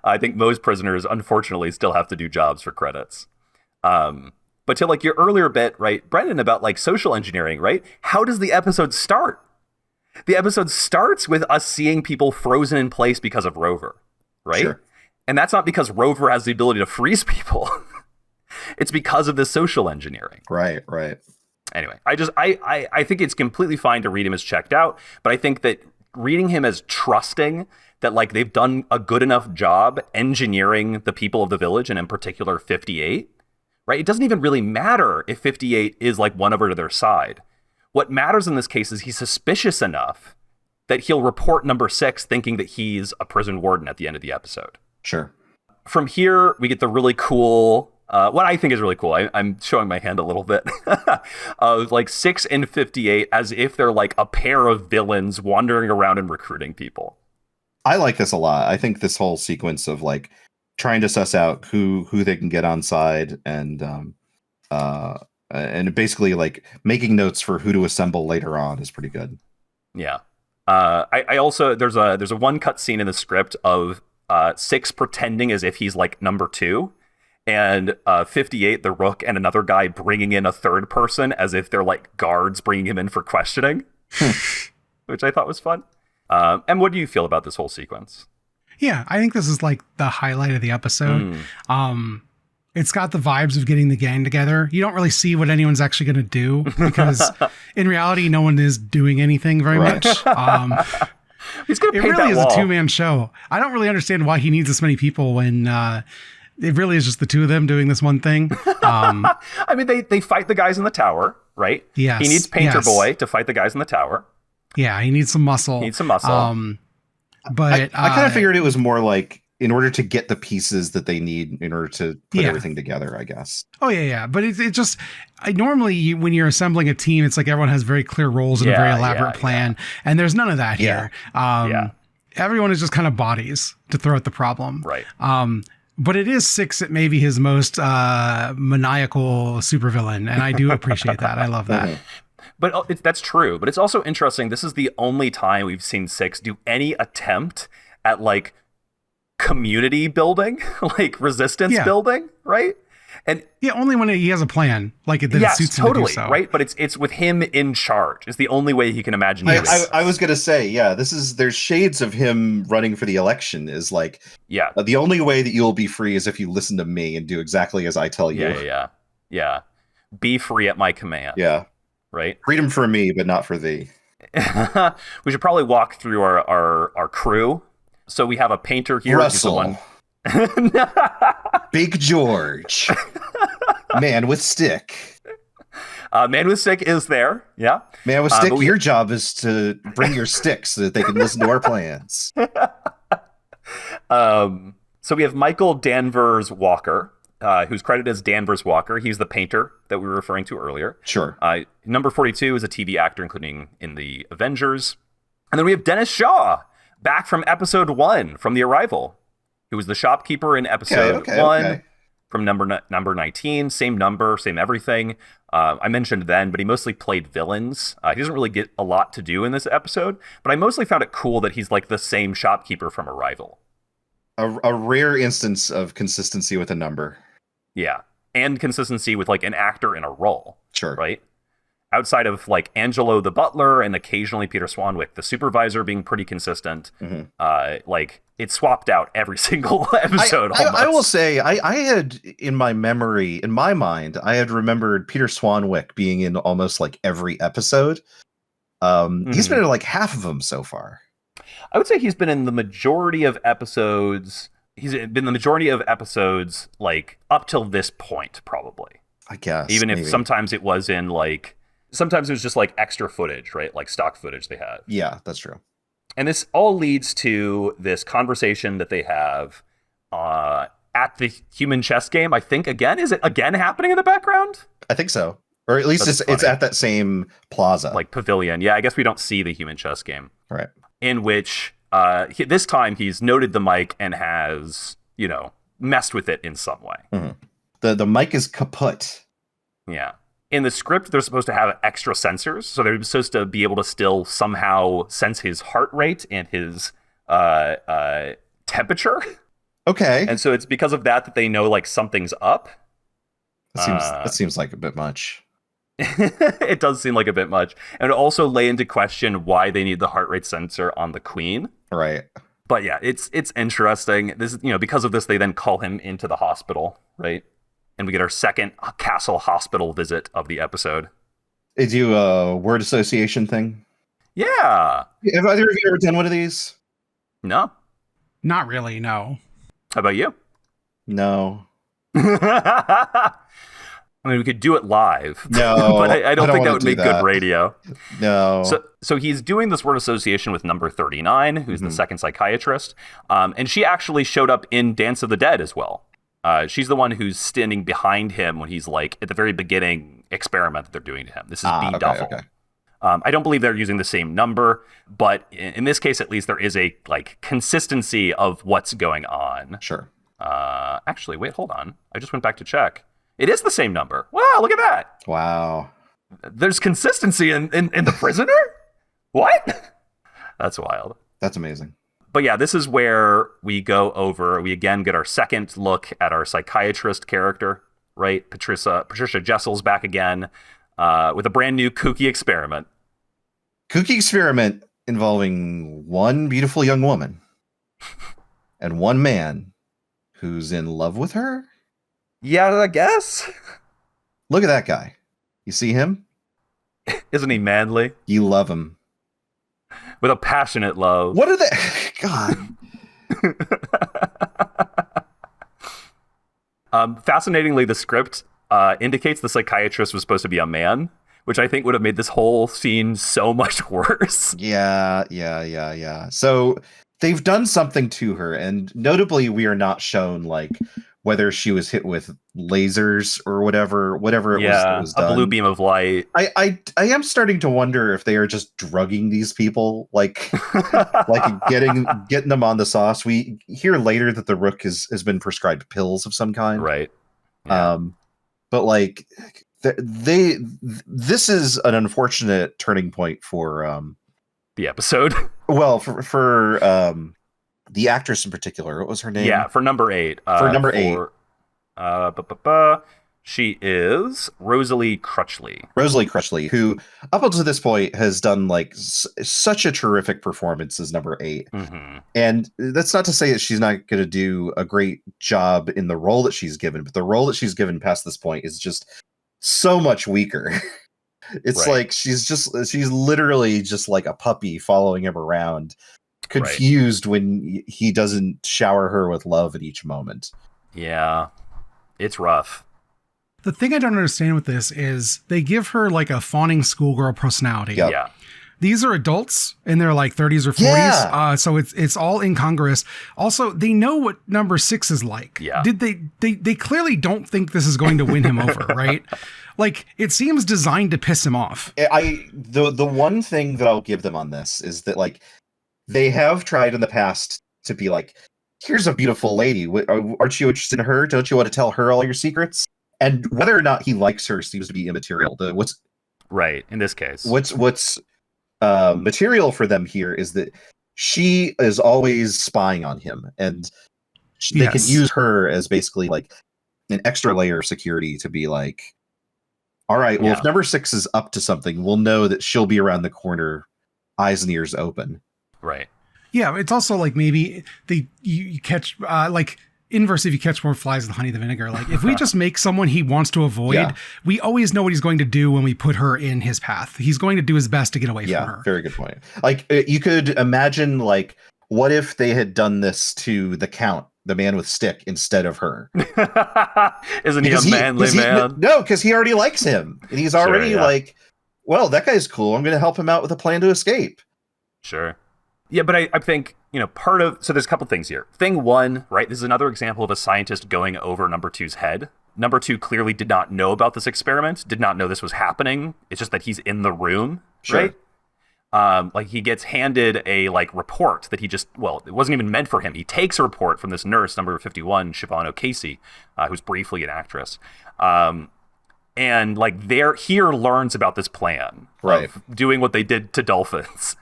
I think most prisoners, unfortunately, still have to do jobs for credits. But to like your earlier bit, right, Brendan, about like social engineering, right? How does the episode start? The episode starts with us seeing people frozen in place because of Rover, right? Sure. And that's not because Rover has the ability to freeze people. It's because of the social engineering. Right. Anyway, I think it's completely fine to read him as checked out, but I think that reading him as trusting that like they've done a good enough job engineering the people of the village, and in particular 58, right? It doesn't even really matter if 58 is like won over to their side. What matters in this case is he's suspicious enough that he'll report number 6 thinking that he's a prison warden at the end of the episode. Sure. From here, we get the really cool, what I think is really cool, I'm showing my hand a little bit, of like 6 and 58 as if they're like a pair of villains wandering around and recruiting people. I like this a lot. I think this whole sequence of like trying to suss out who they can get on side and basically like making notes for who to assemble later on is pretty good. Yeah. I also there's a one cut scene in the script of 6 pretending as if he's like number 2, and 58 the Rook and another guy bringing in a third person as if they're like guards bringing him in for questioning, which I thought was fun. And what do you feel about this whole sequence? Yeah, I think this is like the highlight of the episode. It's got the vibes of getting the gang together. You don't really see what anyone's actually going to do because in reality, no one is doing anything very much. He's going to it paint really that is wall. a 2-man show. I don't really understand why he needs this many people when it really is just the 2 of them doing this one thing. I mean, they fight the guys in the tower, right? Yes. He needs Painter Boy to fight the guys in the tower. Yeah, he needs some muscle. But I kind of figured it was more like in order to get the pieces that they need in order to put everything together, I guess. Oh, yeah. But it just, normally when you're assembling a team, it's like everyone has very clear roles and a very elaborate plan. And there's none of that here. Everyone is just kind of bodies to throw at the problem. Right. But it is 6 at maybe his most maniacal supervillain. And I do appreciate that. I love that. But that's true. But it's also interesting. This is the only time we've seen 6 do any attempt at like community building, like resistance building, right? And only when he has a plan, like it suits him to do so. Right? But it's with him in charge. It's the only way he can imagine doing it. I was gonna say, there's shades of him running for the election is like, the only way that you'll be free is if you listen to me and do exactly as I tell you. Yeah. Be free at my command. Yeah. Right? Freedom for me, but not for thee. We should probably walk through our crew. So we have a painter here. Russell. Big George. Man with stick. Man with stick is there. Yeah. Man with stick, your job is to bring your stick so that they can listen to our plans. So we have Michael Danvers Walker, who's credited as Danvers Walker. He's the painter that we were referring to earlier. Sure. Number 42 is a TV actor, including in The Avengers. And then we have Dennis Shaw, back from episode 1 from The Arrival, who was the shopkeeper in episode 1 from number 19. Same number, same everything. I mentioned then, but he mostly played villains. He doesn't really get a lot to do in this episode, but I mostly found it cool that he's like the same shopkeeper from Arrival. A rare instance of consistency with a number. Yeah. And consistency with like an actor in a role. Sure. Right? Outside of like Angelo the butler and occasionally Peter Swanwick, the supervisor being pretty consistent, like it swapped out every single episode. I will say, I had in my mind, I had remembered Peter Swanwick being in almost like every episode. He's been in like half of them so far. I would say he's been in the majority of episodes. He's been the majority of episodes like up till this point, probably. I guess. Even if sometimes it was in like. Sometimes it was just like extra footage, right? Like stock footage they had. Yeah, that's true. And this all leads to this conversation that they have at the human chess game. I think is it again happening in the background? I think so. Or at least it's at that same plaza. Like pavilion. Yeah, I guess we don't see the human chess game. Right. In which this time he's noted the mic and has, messed with it in some way. Mm-hmm. The mic is kaput. Yeah. In the script, they're supposed to have extra sensors, so they're supposed to be able to still somehow sense his heart rate and his temperature. Okay. And so it's because of that they know like something's up. That seems like a bit much. It does seem like a bit much. And also lay into question why they need the heart rate sensor on the queen. Right. But yeah, it's interesting. This is, because of this, they then call him into the hospital, right? And we get our second castle hospital visit of the episode. Did you a word association thing? Yeah. Have either of you ever done one of these? No. Not really, no. How about you? No. I mean, we could do it live. No, but I don't think that wanna would do make good radio. No. So he's doing this word association with number 39, who's the second psychiatrist. And she actually showed up in Dance of the Dead as well. She's the one who's standing behind him when he's like at the very beginning experiment that they're doing to him. This is B. Duffel. Okay. I don't believe they're using the same number, but in this case, at least, there is a like consistency of what's going on. Sure. Actually, wait, hold on. I just went back to check. It is the same number. Wow, look at that. Wow. There's consistency in the prisoner? What? That's wild. That's amazing. But yeah, this is where we again get our second look at our psychiatrist character, right? Patricia Jessel's back again with a brand new kooky experiment. Kooky experiment involving one beautiful young woman and one man who's in love with her? Yeah, I guess. Look at that guy. You see him? Isn't he manly? You love him. With a passionate love. What are they? God. Fascinatingly, the script indicates the psychiatrist was supposed to be a man, which I think would have made this whole scene so much worse. Yeah. So they've done something to her, and notably, we are not shown like whether she was hit with lasers or whatever it was that was done. A blue beam of light. I am starting to wonder if they are just drugging these people, like getting them on the sauce. We hear later that the Rook has been prescribed pills of some kind, right? Yeah. But like this is an unfortunate turning point for the episode. Well, for the actress in particular. What was her name? Yeah, for number 8. She is Rosalie Crutchley. Rosalie Crutchley, who up until this point has done like such a terrific performance as number 8. Mm-hmm. And that's not to say that she's not going to do a great job in the role that she's given, but the role that she's given past this point is just so much weaker. It's right. like she's literally just like a puppy following him around, confused when he doesn't shower her with love at each moment. Yeah, it's rough. The thing I don't understand with this is they give her like a fawning schoolgirl personality. Yep. Yeah. These are adults in their like 30s or 40s. Yeah. So it's all incongruous. Also, they know what number 6 is like. Yeah. They clearly don't think this is going to win him over, right? Like, it seems designed to piss him off. The one thing that I'll give them on this is that like they have tried in the past to be like, here's a beautiful lady. Aren't you interested in her? Don't you want to tell her all your secrets? And whether or not he likes her seems to be immaterial. What's right in this case? What's material for them here is that she is always spying on him, and they can use her as basically like an extra layer of security to be like, all right, well, if number 6 is up to something, we'll know that she'll be around the corner, eyes and ears open. Right. Yeah, it's also like maybe you catch like inverse if you catch more flies with honey than vinegar. Like if we just make someone he wants to avoid, we always know what he's going to do when we put her in his path. He's going to do his best to get away from her. Yeah, very good point. Like you could imagine like what if they had done this to the Count, the man with stick, instead of her? Isn't he a manly man? No, because he already likes him. And he's already like, well, that guy's cool. I'm going to help him out with a plan to escape. Sure. Yeah, but I think, so there's a couple things here. Thing one, right, this is another example of a scientist going over number 2's head. Number 2 clearly did not know about this experiment, did not know this was happening. It's just that he's in the room, right? Like he gets handed a like report that it wasn't even meant for him. He takes a report from this nurse, number 51, Siobhan O'Casey, who's briefly an actress. And like here learns about this plan of doing what they did to dolphins,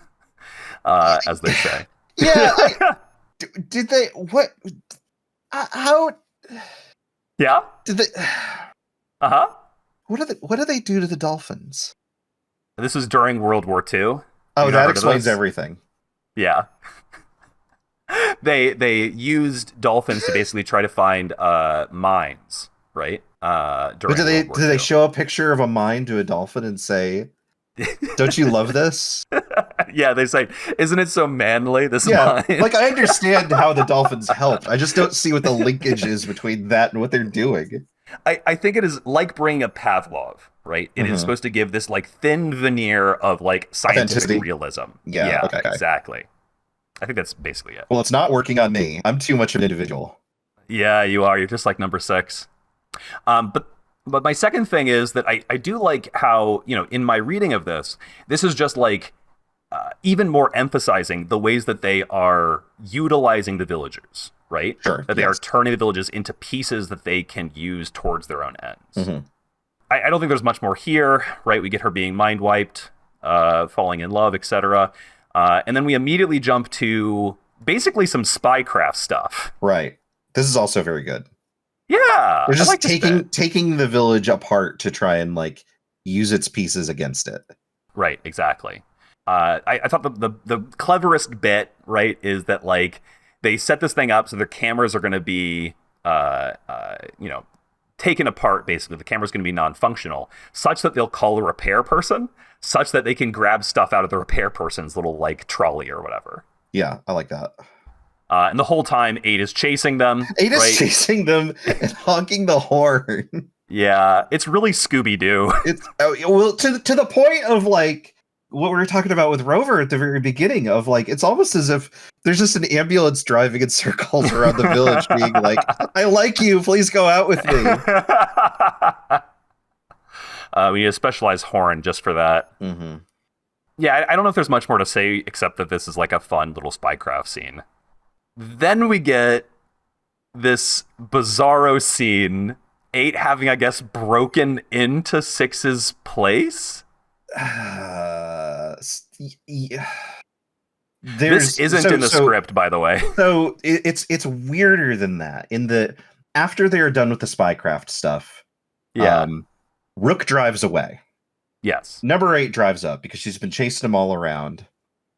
as they say. Yeah. Did they, what, how? Yeah. Did they, what do they do to the dolphins? This was during World War II. Oh, that explains everything. Yeah. They used dolphins to basically try to find mines, right? But do they show a picture of a mine to a dolphin and say, "Don't you love this?" Yeah, they say, "Isn't it so manly, this mine?" Like I understand how the dolphins help. I just don't see what the linkage is between that and what they're doing. I think it is like bringing a Pavlov, right? It is supposed to give this like thin veneer of like scientific Authenticity. realism. Yeah, okay. Exactly. I think that's basically it. Well, it's not working on me. I'm too much of an individual. Yeah, you are. You're just like number 6. But my second thing is that I do like how, in my reading of this is just like even more emphasizing the ways that they are utilizing the villagers, right? Sure. That they are turning the villages into pieces that they can use towards their own ends. I don't think there's much more here, right? We get her being mind wiped, falling in love, etc. And then we immediately jump to basically some spycraft stuff. Right. This is also very good. Yeah. They're just like taking the village apart to try and like use its pieces against it. Right, exactly. I thought the cleverest bit, right, is that like they set this thing up so their cameras are going to be, taken apart. Basically, the camera's going to be non-functional, such that they'll call a repair person, such that they can grab stuff out of the repair person's little like trolley or whatever. Yeah, I like that. And the whole time, 8 is chasing them. 8 is chasing them and honking the horn. Yeah, it's really Scooby-Doo. It's well to the point of like what we were talking about with Rover at the very beginning of like it's almost as if there's just an ambulance driving in circles around the village being like, I like you, please go out with me. We need a specialized horn just for that. Yeah, I don't know if there's much more to say except that this is like a fun little spycraft scene. Then we get this bizarro scene, 8 having, I guess, broken into 6's place. This isn't in the script, by the way. So it's weirder than that. After they're done with the spycraft stuff, Rook drives away. Yes. Number 8 drives up because she's been chasing them all around.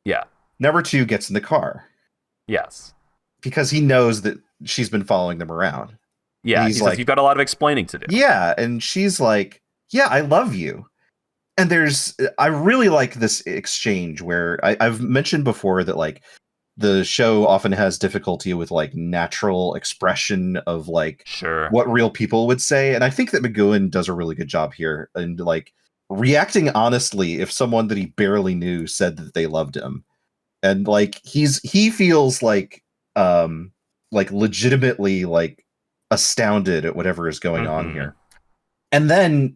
Yeah. Number 2 gets in the car. Yes. Because he knows that she's been following them around. Yeah, he says, you've got a lot of explaining to do. Yeah, and she's like, yeah, I love you. And I really like this exchange where I've mentioned before that like the show often has difficulty with like natural expression of like what real people would say. And I think that McGowan does a really good job here and like reacting honestly if someone that he barely knew said that they loved him. And like he feels like legitimately like astounded at whatever is going on here. And then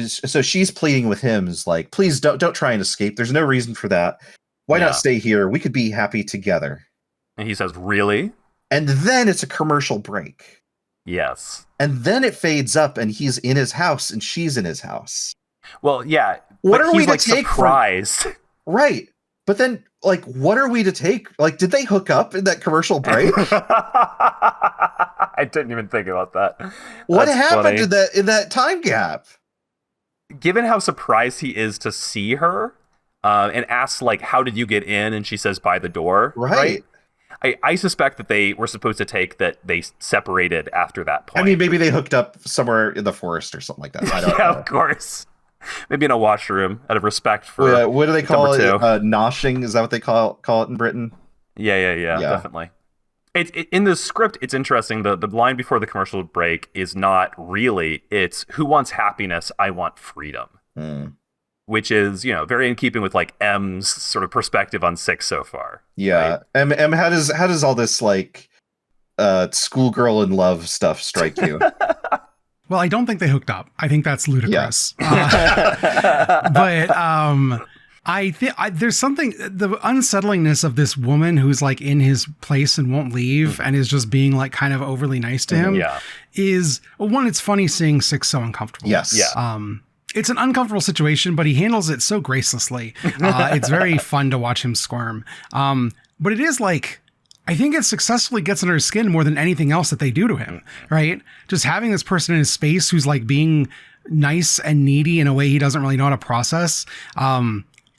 so she's pleading with him is like, please don't try and escape. There's no reason for that. Why not stay here? We could be happy together. And he says, really? And then it's a commercial break. Yes. And then it fades up and he's in his house and she's in his house. Well, yeah. What are we to like take surprised? Right. But then like, what are we to take? Like, did they hook up in that commercial break? I didn't even think about that. What happened in that time gap? Given how surprised he is to see her, and asks like, "How did you get in?" and she says, "By the door." Right. I suspect that they were supposed to take that they separated after that point. I mean, maybe they hooked up somewhere in the forest or something like that. I don't know. Of course. Maybe in a washroom, out of respect for. What do they call it? Noshing? Is that what they call it in Britain? Yeah, definitely. In the script, it's interesting. The line before the commercial break is not really. It's who wants happiness? I want freedom. Which is, very in keeping with like M's sort of perspective on 6 so far. Yeah. Right? M, how does all this like schoolgirl in love stuff strike you? Well, I don't think they hooked up. I think that's ludicrous. Yeah. But I think there's something, the unsettlingness of this woman who's like in his place and won't leave and is just being like kind of overly nice to him is, one, it's funny seeing 6 so uncomfortable. Yes. Yeah. It's an uncomfortable situation, but he handles it so gracelessly. It's very fun to watch him squirm. But it is like, I think it successfully gets under his skin more than anything else that they do to him, right? Just having this person in his space who's like being nice and needy in a way he doesn't really know how to process,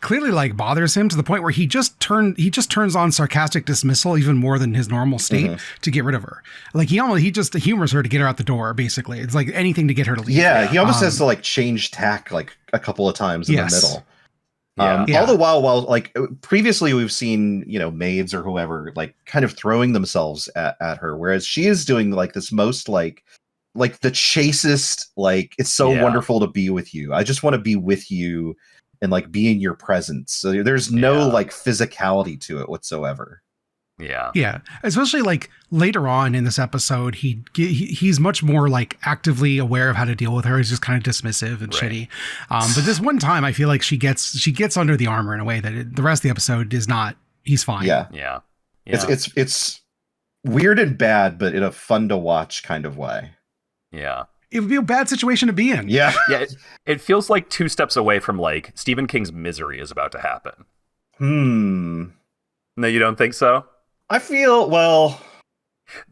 clearly like bothers him to the point where he just turns on sarcastic dismissal even more than his normal state to get rid of her. Like he just humors her to get her out the door, basically. It's like anything to get her to leave. Yeah, he almost has to like change tack like a couple of times in the middle. All the while like previously we've seen, maids or whoever like kind of throwing themselves at her, whereas she is doing like this most like like the chasest, like it's so Yeah. wonderful to be with you. I just want to be with you and like be in your presence. So there's no Yeah. like physicality to it whatsoever. Yeah. Yeah, especially like later on in this episode, he's much more like actively aware of how to deal with her. He's just kind of dismissive and Right. shitty. But this one time, I feel like she gets under the armor in a way that the rest of the episode is not. He's fine. Yeah. Yeah. It's weird and bad, but in a fun to watch kind of way. Yeah. It would be a bad situation to be in. Yeah. Yeah. It feels like 2 steps away from like Stephen King's Misery is about to happen. No, you don't think so? I feel, well,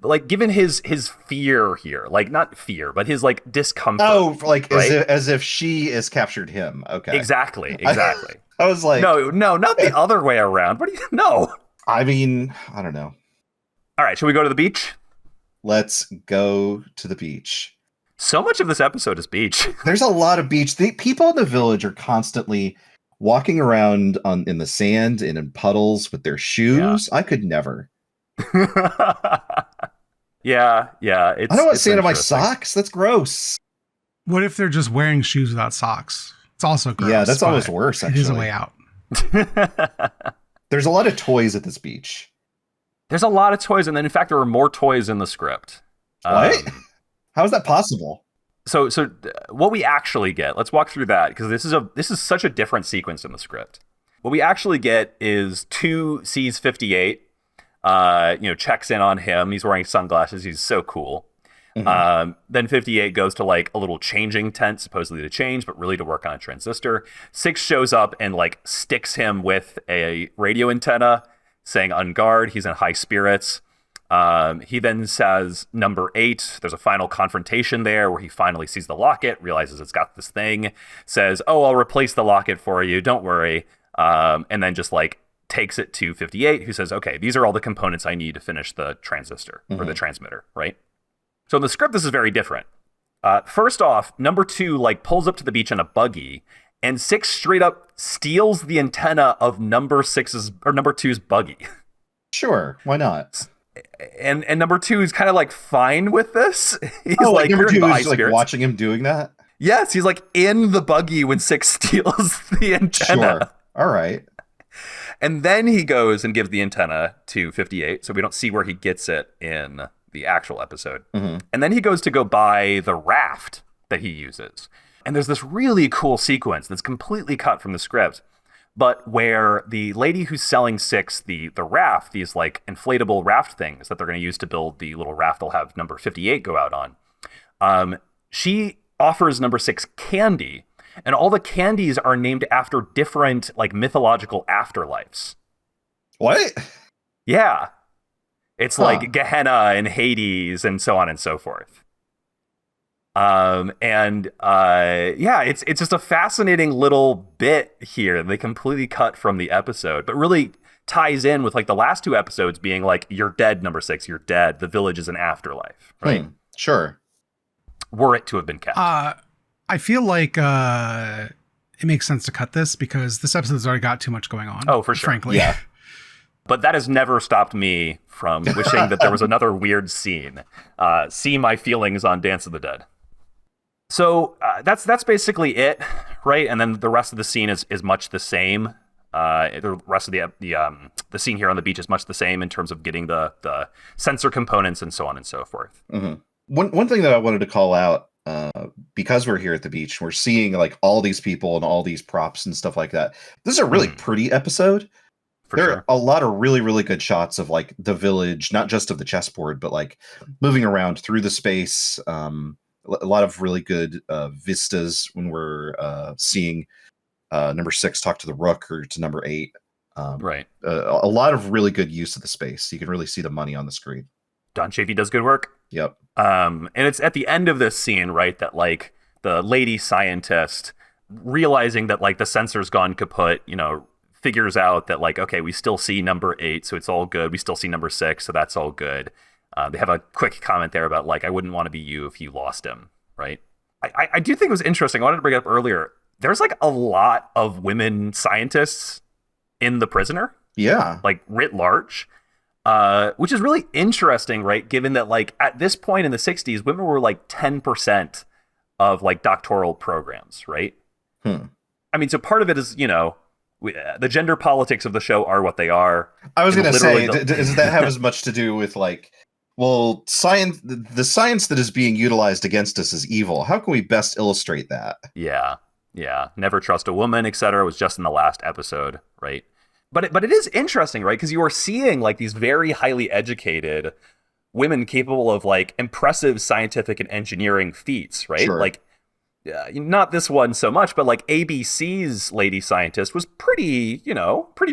Like, given his fear here, like not fear, but his like discomfort. oh, like right? as if she has captured him. Okay. Exactly. I was like, no, not the other way around. What do you? No. I mean, I don't know. All right, should we go to the beach? Let's go to the beach. So much of this episode is beach. There's a lot of beach. The people in the village are constantly walking around in the sand and in puddles with their shoes. I could never. yeah. I don't want it's sand on my interesting. socks. That's gross. What if they're just wearing shoes without socks? It's also gross. Yeah, that's but almost worse, It is a actually. way out. There's a lot of toys at this beach. There's a lot of toys, and then in fact there are more toys in the script. What? How is that possible? So what we actually get, let's walk through that, because this is such a different sequence in the script. What we actually get is 2 sees 58, checks in on him. He's wearing sunglasses. He's so cool. Mhm. Then 58 goes to like a little changing tent, supposedly to change, but really to work on a transistor. 6 shows up and like sticks him with a radio antenna saying on guard. He's in high spirits. He then says number 8, there's a final confrontation there where he finally sees the locket, realizes it's got this thing, says, oh, I'll replace the locket for you, don't worry. And then just like takes it to 58, who says, okay, these are all the components I need to finish the transistor or the transmitter, right? So in the script, this is very different. First off, number 2 like pulls up to the beach in a buggy, and 6 straight up steals the antenna of number 2's buggy. Sure, why not? And number 2 is kind of like fine with this. He's Like number "You're in 2 high is like spirits." watching him doing that. Yes, he's like in the buggy when 6 steals the antenna. Sure, all right. And then he goes and gives the antenna to 58, so we don't see where he gets it in the actual episode. Mhm. And then he goes to go buy the raft that he uses. And there's this really cool sequence that's completely cut from the script, but where the lady who's selling 6 the raft, these like inflatable raft things that they're going to use to build the little raft they'll have number 58 go out on, she offers number 6 candy, and all the candies are named after different like mythological afterlives. What? Yeah. It's like Gehenna and Hades and so on and so forth. It's just a fascinating little bit here. They completely cut from the episode, but really ties in with like the last 2 episodes being like, you're dead, number 6, you're dead. The village is an afterlife, right? Sure. Were it to have been kept. I feel like it makes sense to cut this because this episode's already got too much going on. Oh, for sure. Frankly. Yeah. But that has never stopped me from wishing that there was another weird scene. See my feelings on Dance of the Dead. So that's basically it, right? And then the rest of the scene is much the same. The rest of the scene here on the beach is much the same in terms of getting the sensor components and so on and so forth. Mm-hmm. One thing that I wanted to call out, because we're here at the beach, we're seeing like all these people and all these props and stuff like that. This is a really pretty episode. There are a lot of really, really good shots of like the village, not just of the chessboard, but like moving around through the space. A lot of really good vistas when we're seeing number 6 talk to the rook or to number 8. Right. A lot of really good use of the space. You can really see the money on the screen. Don Chafee does good work. Yep. And it's at the end of this scene, right, that like the lady scientist realizing that like the sensor's gone kaput, figures out that like, okay, we still see number 8, so it's all good. We still see number 6, so that's all good. They have a quick comment there about like, I wouldn't want to be you if you lost him, right? I do think it was interesting. I wanted to bring it up earlier. There's like a lot of women scientists in The Prisoner. Yeah. Like writ large. which is really interesting, right? Given that, like, at this point in the 60s, women were like 10% of like doctoral programs, right? I mean, so part of it is, the gender politics of the show are what they are. I was going to say, Literally does that have as much to do with like, well, science, the science that is being utilized against us is evil. How can we best illustrate that? Yeah. Never trust a woman, etc. was just in the last episode, right? But it is interesting, right? Because you are seeing like these very highly educated women capable of like impressive scientific and engineering feats, right? Sure. Like, not this one so much, but like ABC's lady scientist was pretty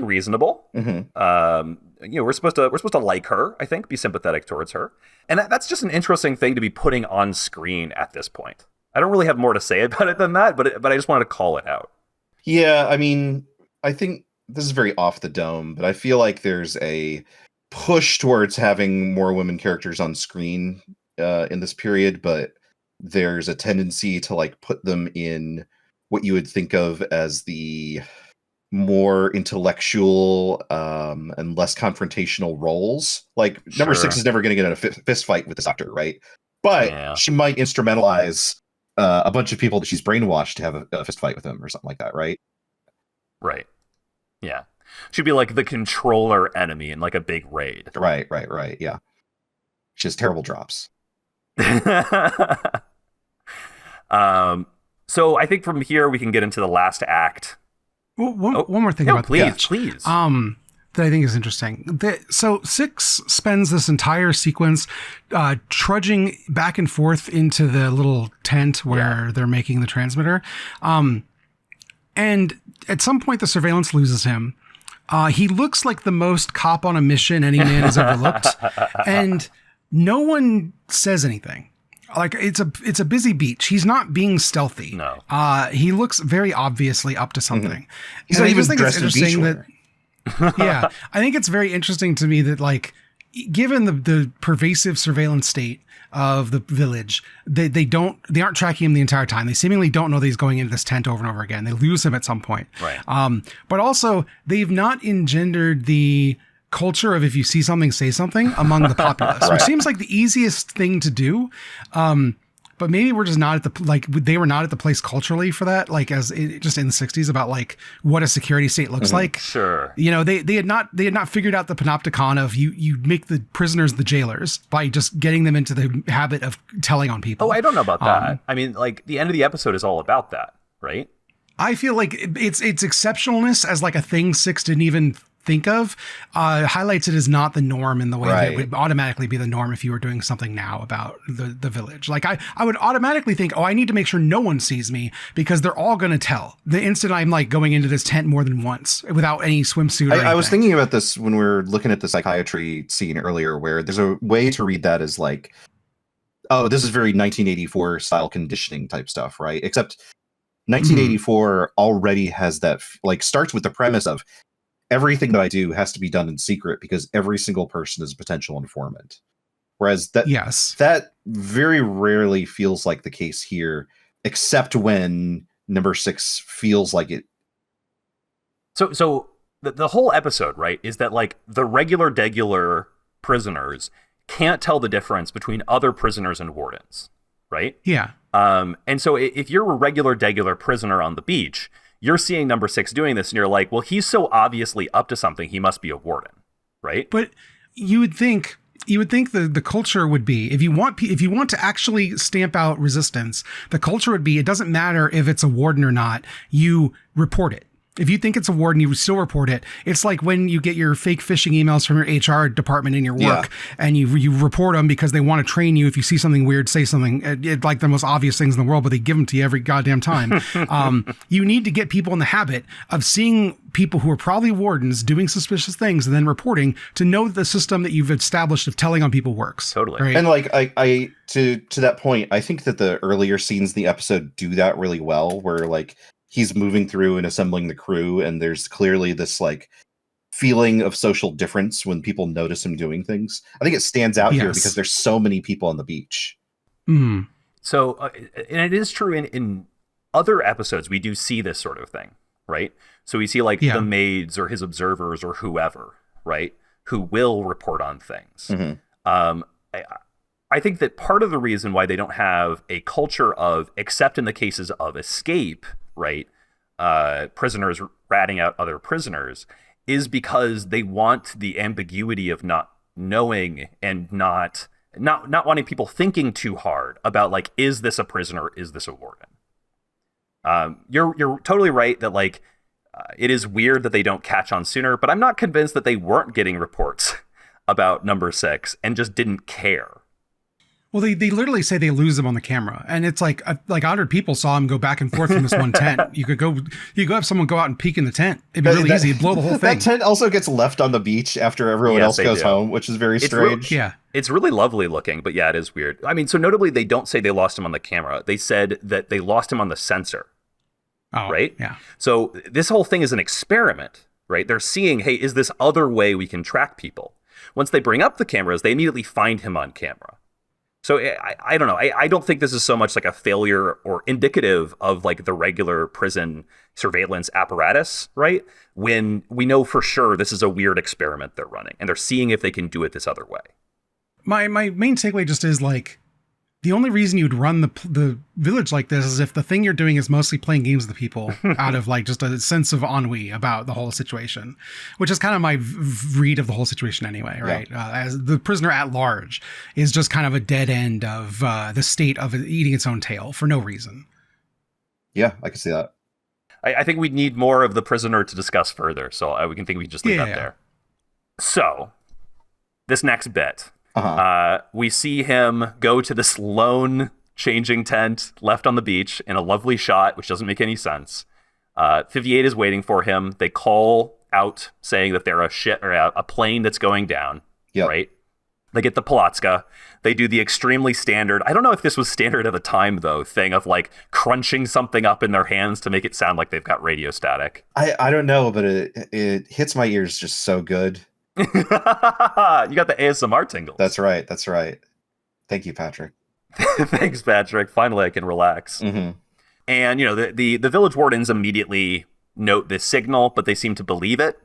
reasonable. We're supposed to like her, I think, be sympathetic towards her, and that's just an interesting thing to be putting on screen at this point. I don't really have more to say about it than that, but I just wanted to call it out. Yeah, I mean, I think this is very off the dome, but I feel like there's a push towards having more women characters on screen in this period, but there's a tendency to like put them in what you would think of as the more intellectual and less confrontational roles. Like number 6 is never going to get in a fist fight with the Doctor, right? But she might instrumentalize a bunch of people that she's brainwashed to have a fist fight with him or something like that, right? Right. Yeah. She'd be like the controller enemy in like a big raid. Right. Yeah. She has terrible drops. So I think from here we can get into the last act. One more thing about please. That I think is interesting. So 6 spends this entire sequence trudging back and forth into the little tent where they're making the transmitter. And at some point the surveillance loses him. He looks like the most cop on a mission any man has ever looked. And no one says anything. Like it's a busy beach. He's not being stealthy. No. He looks very obviously up to something. He's not even dressed in beachwear. Yeah, I think it's very interesting to me that like, given the pervasive surveillance state of the village, they aren't tracking him the entire time. They seemingly don't know that he's going into this tent over and over again. They lose him at some point. Right. But also they've not engendered the culture of if you see something, say something among the populace, which seems like the easiest thing to do. But maybe we're just not at they were not at the place culturally for that, like just in the 60s about like what a security state looks like. Sure. They had not figured out the panopticon of you make the prisoners the jailers by just getting them into the habit of telling on people. Oh, I don't know about that. I mean, like the end of the episode is all about that, right? I feel like its exceptionalness as like a thing 6 didn't even think of highlights it as not the norm in the way that it would automatically be the norm if you were doing something now about the village. Like I would automatically think, I need to make sure no one sees me because they're all going to tell the instant I'm like going into this tent more than once without any swimsuit. I was thinking about this when we were looking at the psychiatry scene earlier, where there's a way to read that as like, oh, this is very 1984 style conditioning type stuff, right? Except 1984 already has that, like, starts with the premise of everything that I do has to be done in secret because every single person is a potential informant. Whereas that very rarely feels like the case here, except when number 6 feels like it. So the whole episode, right, is that like the regular prisoners can't tell the difference between other prisoners and wardens, right? Yeah. And so if you're a regular prisoner on the beach, you're seeing number 6 doing this and you're like, well, he's so obviously up to something, he must be a warden, right? But you would think the culture would be, if you want to actually stamp out resistance, the culture would be, it doesn't matter if it's a warden or not, you report it. If you think it's a warden, you would still report it. It's like when you get your fake phishing emails from your HR department in your work and you report them because they want to train you. If you see something weird, say something. It's like the most obvious things in the world, but they give them to you every goddamn time. You need to get people in the habit of seeing people who are probably wardens doing suspicious things and then reporting to know the system that you've established of telling on people works. Totally. Right? And like I to that point, I think that the earlier scenes in the episode do that really well, where like he's moving through and assembling the crew, and there's clearly this like feeling of social difference when people notice him doing things. I think it stands out here because there's so many people on the beach. Mm. So, and it is true in other episodes, we do see this sort of thing, right? So we see like the maids or his observers or whoever, right? who will report on things. Mhm. I think that part of the reason why they don't have a culture of, except in the cases of escape, right, prisoners ratting out other prisoners, is because they want the ambiguity of not knowing and not wanting people thinking too hard about, like, is this a prisoner? Is this a warden? You're totally right that, like, it is weird that they don't catch on sooner, but I'm not convinced that they weren't getting reports about number 6 and just didn't care. Well, they literally say they lose them on the camera, and it's like 100 people saw him go back and forth from this one tent. You could have someone go out and peek in the tent. It'd be really easy. It'd blow the whole thing. That tent also gets left on the beach after everyone else goes home, which is very strange. It's really lovely looking, but yeah, it is weird. I mean, so notably, they don't say they lost him on the camera. They said that they lost him on the sensor. Oh, right? Yeah. So this whole thing is an experiment, right? They're seeing, hey, is this other way we can track people? Once they bring up the cameras, they immediately find him on camera. So I don't know. I don't think this is so much like a failure or indicative of like the regular prison surveillance apparatus, right? When we know for sure this is a weird experiment they're running and they're seeing if they can do it this other way. My main takeaway just is like, the only reason you'd run the village like this is if the thing you're doing is mostly playing games with the people out of like just a sense of ennui about the whole situation, which is kind of my read of the whole situation anyway, right? Yeah. As the prisoner at large is just kind of a dead end of the state of it eating its own tail for no reason. Yeah, I can see that. I think we need more of the prisoner to discuss further, so we can just leave that there. So, this next bit. We see him go to this lone changing tent left on the beach in a lovely shot, which doesn't make any sense. 58 is waiting for him. They call out saying that they're a plane that's going down. Yep. Right? They get the Polotska. They do the extremely standard, I don't know if this was standard at the time though, thing of like crunching something up in their hands to make it sound like they've got radio static. I don't know, but it hits my ears just so good. You got the ASMR tingles. That's right. Thank you, Patrick. Thanks, Patrick. Finally, I can relax. Mm-hmm. And the village wardens immediately note this signal, but they seem to believe it.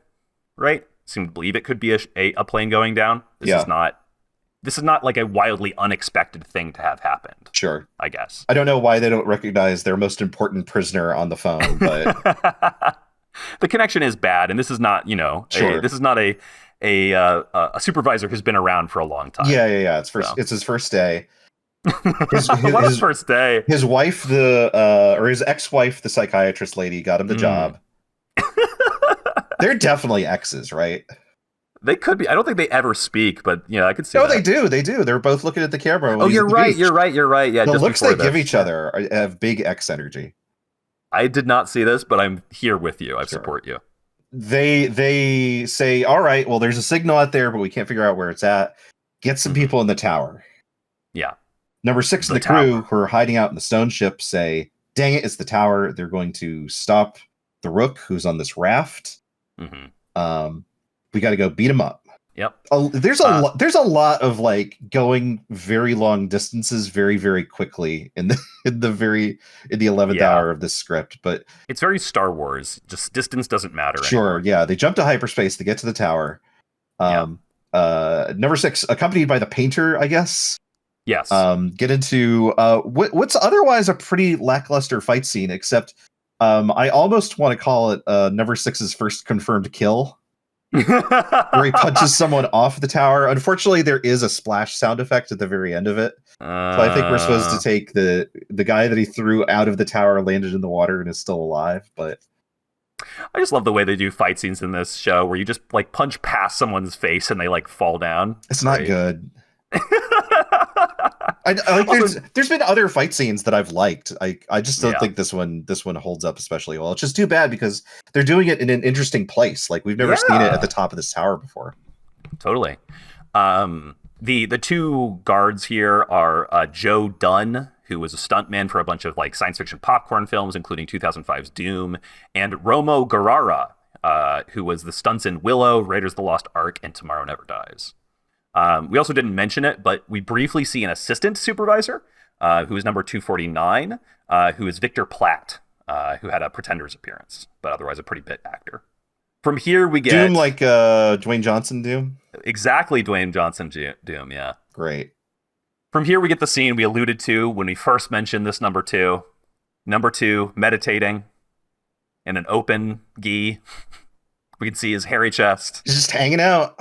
Right? Seem to believe it could be a plane going down. This is not like a wildly unexpected thing to have happened. Sure, I guess. I don't know why they don't recognize their most important prisoner on the phone, but the connection is bad, and this is not this is not a supervisor who's been around for a long time. Yeah. It's his first day. His first day. His wife, or his ex-wife, the psychiatrist lady, got him the job. They're definitely exes, right? They could be. I don't think they ever speak, but I could see. No, they do. They're both looking at the camera. Oh, you're right. You're right. Yeah, the looks they give each other have big X energy. I did not see this, but I'm here with you. I support you. They say, all right, well, there's a signal out there, but we can't figure out where it's at. Get some people in the tower. Yeah. Number 6 of the crew who are hiding out in the stone ship say, dang it, it's the tower. They're going to stop the Rook, who's on this raft. Mm-hmm. We got to go beat him up. Yep. There's a lot of like going very long distances very, very quickly in the 11th hour of this script, but it's very Star Wars. Just distance doesn't matter. Sure. Anymore. Yeah. They jump to hyperspace to get to the tower. Number 6, accompanied by the painter, I guess. Yes. Get into what's otherwise a pretty lackluster fight scene, except I almost want to call it number 6's first confirmed kill. Where he punches someone off the tower. Unfortunately, there is a splash sound effect at the very end of it. So I think we're supposed to take the guy that he threw out of the tower, landed in the water, and is still alive. But I just love the way they do fight scenes in this show, where you just like punch past someone's face and they like fall down. It's not good. There's been other fight scenes that I've liked. I just don't think this one holds up especially well. It's just too bad because they're doing it in an interesting place. Like we've never seen it at the top of this tower before. Totally. The two guards here are Joe Dunn, who was a stuntman for a bunch of like science fiction popcorn films, including 2005's Doom, and Romo Guerrara, who was the stunts in Willow, Raiders of the Lost Ark, and Tomorrow Never Dies. We also didn't mention it, but we briefly see an assistant supervisor, who is number 249, who is Victor Platt, who had a Pretenders appearance, but otherwise a pretty bit actor. From here we get Doom like Dwayne Johnson Doom. exactly Dwayne Johnson Doom. Yeah. Great. From here we get the scene we alluded to when we first mentioned this number 2. Number 2 meditating in an open gi. We can see his hairy chest. He's just hanging out.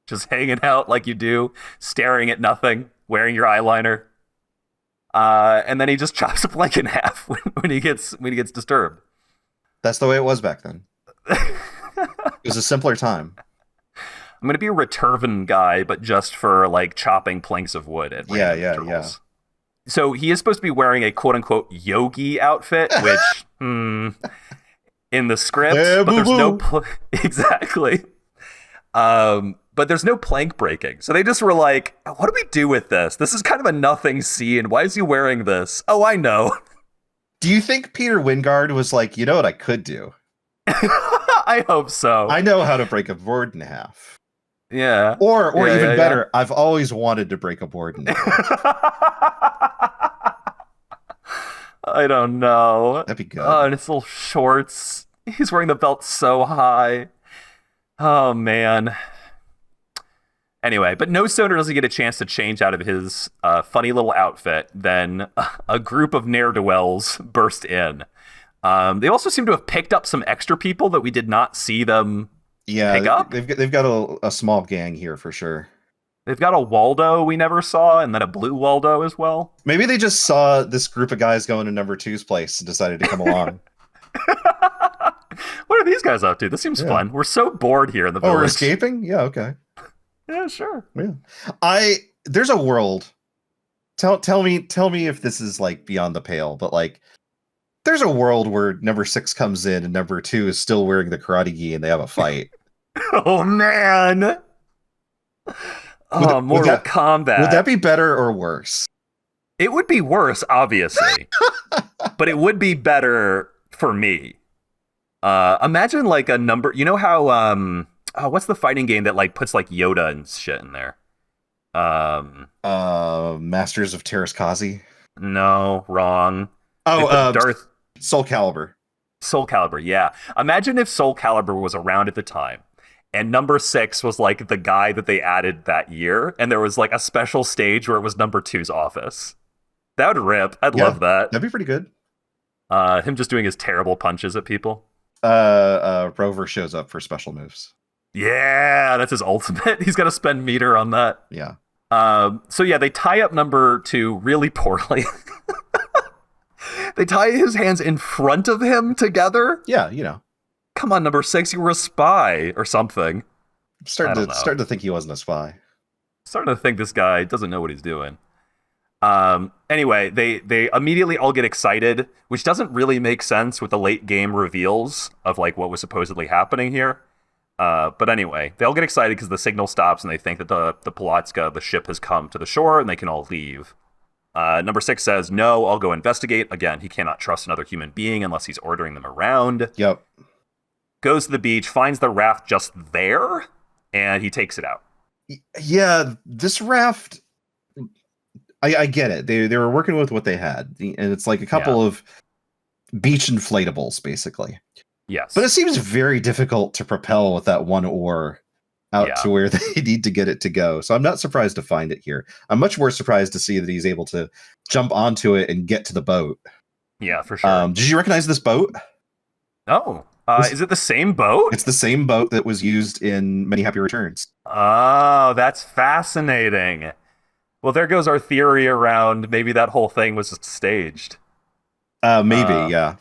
Just hanging out like you do, staring at nothing, wearing your eyeliner. And then he just chops a plank in half when he gets disturbed. That's the way it was back then. It was a simpler time. I'm gonna be a Returvan guy, but just for like chopping planks of wood at random intervals. So he is supposed to be wearing a quote unquote yogi outfit, which in the script, but there's no exactly. But there's no plank breaking. So they just were like, what do we do with this? This is kind of a nothing scene. Why is he wearing this? Oh, I know. Do you think Peter Wingard was like, you know what I could do? I hope so. I know how to break a board in half. Yeah. Or even better, I've always wanted to break a board in half. I don't know. That'd be good. Oh, and his little shorts. He's wearing the belt so high. Oh, man. Anyway, but no sooner does he get a chance to change out of his funny little outfit than a group of ne'er-do-wells burst in. They also seem to have picked up some extra people that we did not see them pick up. They've got a small gang here for sure. They've got a Waldo we never saw, and then a blue Waldo as well. Maybe they just saw this group of guys going to number 2's place and decided to come along. What are these guys up to? This seems fun. We're so bored here in the village. Oh, we're escaping? Yeah, okay. Yeah, sure. Yeah. There's a world. Tell me if this is like beyond the pale, but like there's a world where number 6 comes in and number 2 is still wearing the karate gi and they have a fight. Oh man. Mortal Kombat. Would that be better or worse? It would be worse, obviously. But it would be better for me. Imagine like a number, you know how what's the fighting game that like puts like Yoda and shit in there? Masters of Terraskazi? No, wrong. Oh, Darth Soul Calibur. Soul Calibur, yeah. Imagine if Soul Calibur was around at the time and number 6 was like the guy that they added that year and there was like a special stage where it was number 2's office. That would rip. I'd love that. That'd be pretty good. Him just doing his terrible punches at people. Rover shows up for special moves. Yeah, that's his ultimate. He's got to spend meter on that. Yeah. So yeah, they tie up number 2 really poorly. They tie his hands in front of him together. Yeah, you know. Come on, number 6, you were a spy or something. Starting to think he wasn't a spy. Starting to think this guy doesn't know what he's doing. Anyway, they immediately all get excited, which doesn't really make sense with the late game reveals of like what was supposedly happening here. But anyway, they all get excited because the signal stops and they think that the Polotska, the ship, has come to the shore and they can all leave. Number 6 says, no, I'll go investigate. Again, he cannot trust another human being unless he's ordering them around. Yep. Goes to the beach, finds the raft just there, and he takes it out. Yeah, this raft, I get it. They were working with what they had, and it's like a couple of beach inflatables, basically. Yes. But it seems very difficult to propel with that one oar out to where they need to get it to go. So I'm not surprised to find it here. I'm much more surprised to see that he's able to jump onto it and get to the boat. Yeah, for sure. Did you recognize this boat? Oh, is it the same boat? It's the same boat that was used in Many Happy Returns. Oh, that's fascinating. Well, there goes our theory around maybe that whole thing was staged. Maybe, yeah.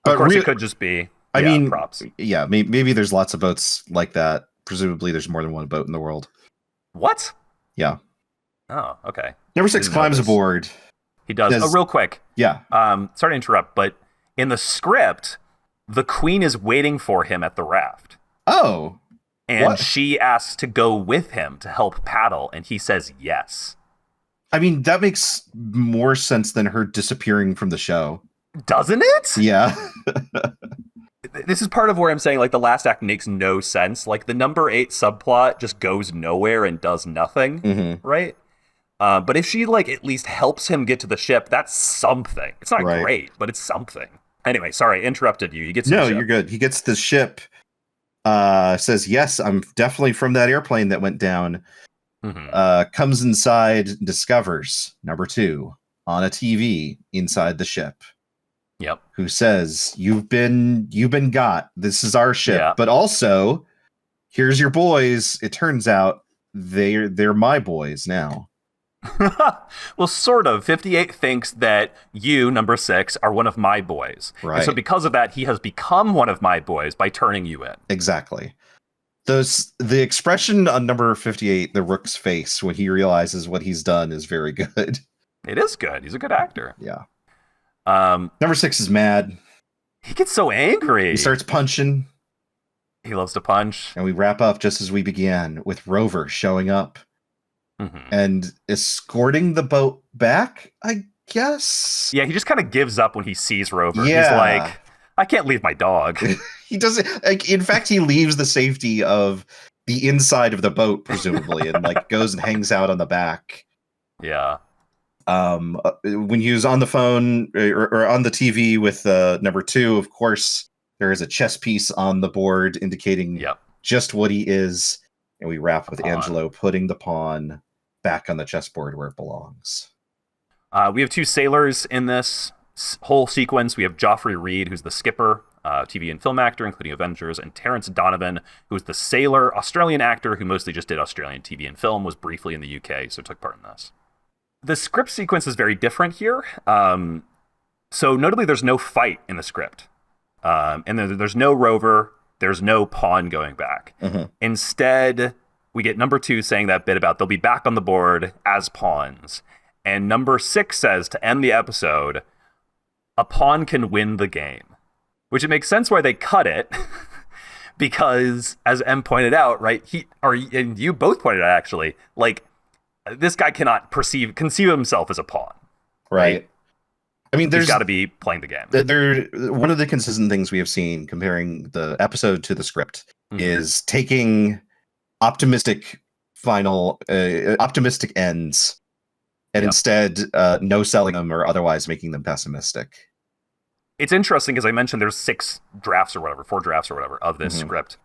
But of course, it could just be. I mean, props. Yeah, maybe there's lots of boats like that. Presumably, there's more than one boat in the world. What? Yeah. Oh, okay. Number 6 climbs aboard. He does. Real quick. Yeah. Sorry to interrupt, but in the script, the queen is waiting for him at the raft. Oh. And she asks to go with him to help paddle, and he says yes. I mean, that makes more sense than her disappearing from the show. Doesn't it? Yeah. This is part of where I'm saying, like, the last act makes no sense. Like, the number 8 subplot just goes nowhere and does nothing, right? But if she, like, at least helps him get to the ship, that's something. It's not great, but it's something. Anyway, sorry, interrupted you. He gets to the ship. You're good. He gets the ship. says, yes, I'm definitely from that airplane that went down. Comes inside, discovers number 2 on a TV inside the ship. Yep. Who says, you've been got. This is our ship. Yeah. But also, here's your boys. It turns out they're my boys now. Well, sort of. 58 thinks that you, number 6, are one of my boys. Right. And so because of that, he has become one of my boys by turning you in. Exactly. The expression on number 58, the Rook's face, when he realizes what he's done is very good. It is good. He's a good actor. Yeah. Number 6 is mad. He gets so angry. He starts punching. He loves to punch. And we wrap up just as we began with Rover showing up and escorting the boat back, I guess. Yeah, he just kind of gives up when he sees Rover. Yeah. He's like, I can't leave my dog. He doesn't, like, in fact, he leaves the safety of the inside of the boat, presumably, and like goes and hangs out on the back. Yeah. When he was on the phone or on the TV with number 2, of course, there is a chess piece on the board indicating just what he is. And we wrap with Angelo putting the pawn back on the chessboard where it belongs. We have 2 sailors in this whole sequence. We have Joffrey Reed, who's the skipper, TV and film actor, including Avengers, and Terrence Donovan, who's the sailor, Australian actor who mostly just did Australian TV and film, was briefly in the UK, so took part in this. The script sequence is very different here. So notably, there's no fight in the script. And there's no Rover. There's no pawn going back. Instead, we get number 2 saying that bit about they'll be back on the board as pawns. And number 6 says, to end the episode, a pawn can win the game. Which it makes sense why they cut it. Because, as M pointed out, right, and you both pointed out, actually, like, this guy cannot conceive himself as a pawn. Right. I mean, he's got to be playing the game. One of the consistent things we have seen comparing the episode to the script is taking optimistic ends and instead no selling them or otherwise making them pessimistic. It's interesting, as I mentioned, there's 4 drafts or whatever of this script.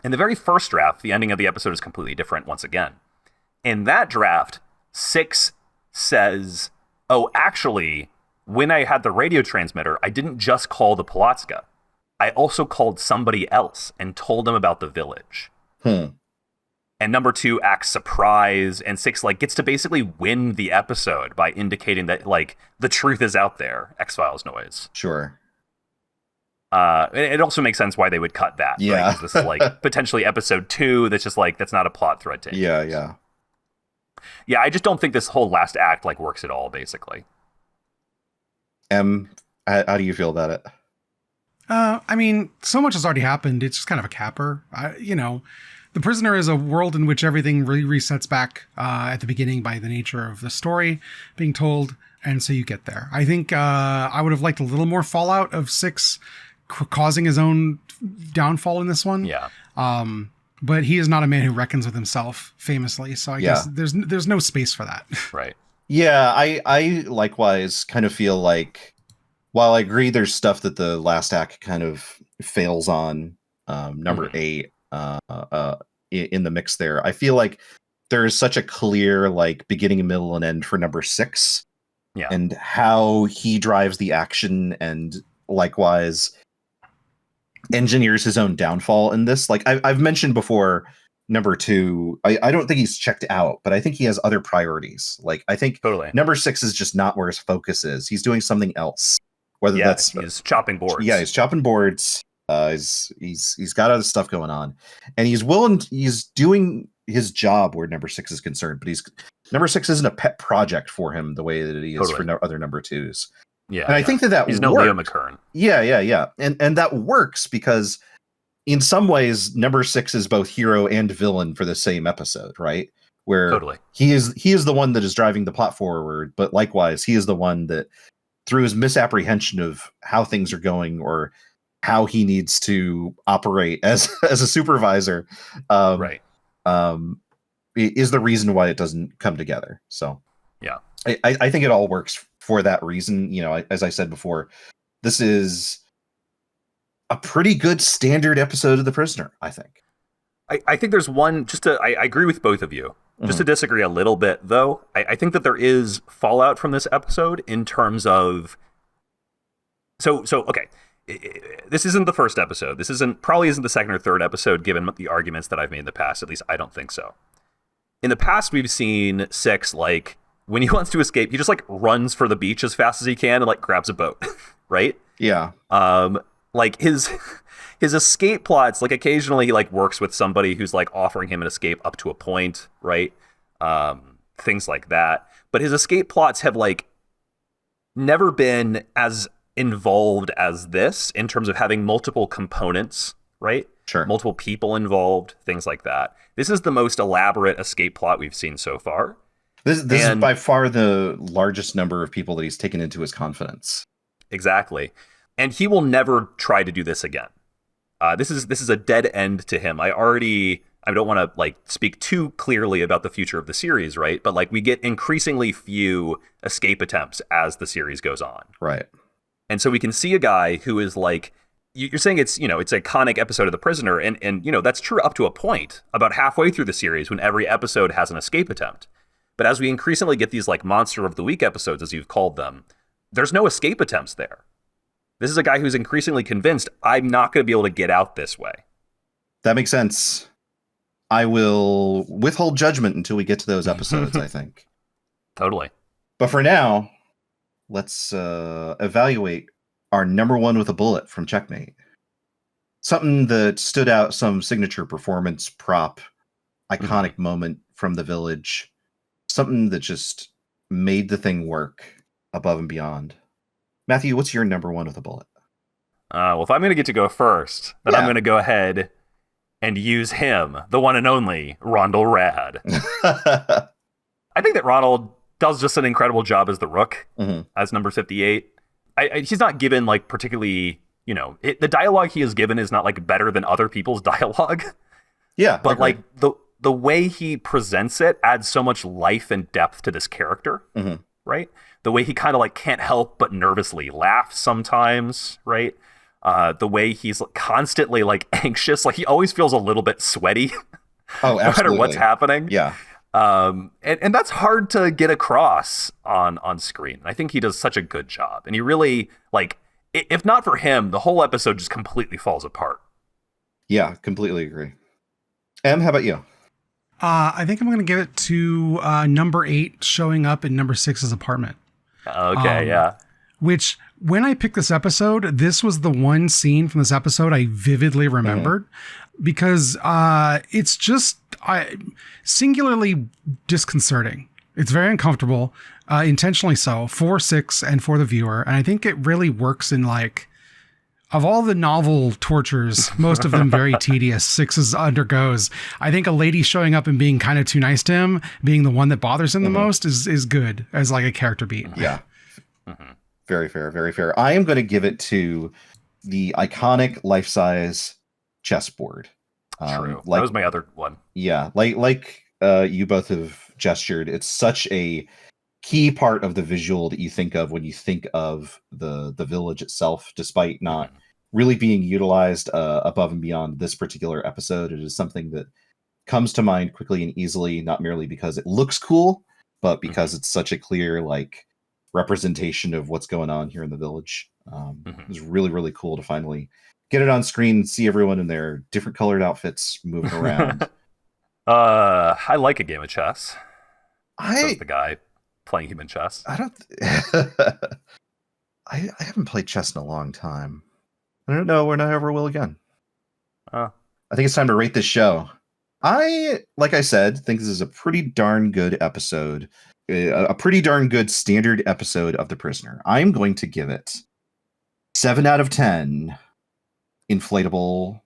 In the very first draft, the ending of the episode is completely different once again. In that draft, 6 says, oh, actually, when I had the radio transmitter, I didn't just call the Polotska. I also called somebody else and told them about the village. And number 2 acts surprised, and 6 gets to basically win the episode by indicating that the truth is out there. X-Files noise. Sure. It also makes sense why they would cut that. Yeah. Right? This is potentially episode 2. That's just that's not a plot thread to it. Yeah. I just don't think this whole last act works at all. Basically. How do you feel about it? I mean, so much has already happened. It's just kind of a capper. The Prisoner is a world in which everything resets back at the beginning by the nature of the story being told. And so you get there. I think I would have liked a little more fallout of 6 causing his own downfall in this one. Yeah. But he is not a man who reckons with himself, famously. So I guess there's no space for that. Right. Yeah, I likewise kind of feel like, while I agree there's stuff that the last act kind of fails on, number 8 in the mix there, I feel like there is such a clear beginning, middle, and end for number 6. Yeah. And how he drives the action and likewise engineers his own downfall in this. I've mentioned before, number 2, I don't think he's checked out, but I think he has other priorities. I think number 6 is just not where his focus is. He's doing something else. Whether that's he's chopping boards. Yeah, he's chopping boards. He's got other stuff going on, and he's doing his job where number 6 is concerned. But number 6 isn't a pet project for him the way that he is for other number 2s. Yeah, and I think that he's worked. no Leo McKern. Yeah, and that works because in some ways number 6 is both hero and villain for the same episode, right? Where he is the one that is driving the plot forward, but likewise he is the one that, through his misapprehension of how things are going or how he needs to operate as a supervisor, is the reason why it doesn't come together. So yeah, I think it all works for that reason. As I said before, this is a pretty good standard episode of The Prisoner, I think. I think there's one, I agree with both of you. Just to disagree a little bit, though, I think that there is fallout from this episode in terms of... So okay. This isn't the first episode. This probably isn't the second or third episode, given the arguments that I've made in the past. At least I don't think so. In the past, we've seen Six, like, when he wants to escape, he just, like, runs for the beach as fast as he can and, like, grabs a boat, right? Yeah. Like, his escape plots, like, occasionally he, like, works with somebody who's, like, offering him an escape up to a point, right? Things like that. But his escape plots have, like, never been as involved as this in terms of having multiple components, right? Sure. Multiple people involved, things like that. This is the most elaborate escape plot we've seen so far. This is by far the largest number of people that he's taken into his confidence. Exactly. And he will never try to do this again. This is a dead end to him. I don't want to like speak too clearly about the future of the series, right? But like we get increasingly few escape attempts as the series goes on. Right. And so we can see a guy who is like, you're saying it's, it's an iconic episode of The Prisoner. And that's true up to a point, about halfway through the series when every episode has an escape attempt. But as we increasingly get these like Monster of the Week episodes, as you've called them, there's no escape attempts there. This is a guy who's increasingly convinced, I'm not going to be able to get out this way. That makes sense. I will withhold judgment until we get to those episodes, I think. Totally. But for now, let's evaluate our number one with a bullet from Checkmate. Something that stood out, some signature performance, prop, iconic moment from the village. Something that just made the thing work above and beyond. Matthew, what's your number one with a bullet? Well, if I'm going to get to go first, then I'm Yeah. going to go ahead and use him, the one and only Rondell Rad. I think that Ronald does just an incredible job as the Rook, as number 58. He's not given, like, particularly, the dialogue he is given is not, like, better than other people's dialogue. Yeah. But, like, the way he presents it adds so much life and depth to this character, right? The way he kind of, like, can't help but nervously laugh sometimes, right? The way he's constantly, like, anxious. Like, he always feels a little bit sweaty. Oh, absolutely. No matter what's happening. Yeah. And that's hard to get across on screen. I think he does such a good job. And he really, like, if not for him, the whole episode just completely falls apart. Yeah, completely agree. Em, how about you? I think I'm going to give it to number 8 showing up in number 6's apartment. Okay, yeah. Which, when I picked this episode, this was the one scene from this episode I vividly remembered because it's just singularly disconcerting. It's very uncomfortable, intentionally so, for Six and for the viewer. And I think it really works in, like, of all the novel tortures, most of them very tedious, Six's undergoes. I think a lady showing up and being kind of too nice to him, being the one that bothers him the most, is good as like a character beat. Yeah. Very fair, very fair. I am going to give it to the iconic life-size chessboard. True. That was my other one. Yeah, like you both have gestured, it's such a key part of the visual that you think of when you think of the village itself, despite not really being utilized above and beyond this particular episode. It is something that comes to mind quickly and easily, not merely because it looks cool, but because it's such a clear, like, representation of what's going on here in the village. It was really, really cool to finally get it on screen and see everyone in their different colored outfits moving around. I like a game of chess. Says the guy playing human chess. I don't. I haven't played chess in a long time. I don't know when I ever will again. I think it's time to rate this show. Like I said, think this is a pretty darn good episode. A pretty darn good standard episode of The Prisoner. I'm going to give it 7 out of 10 inflatable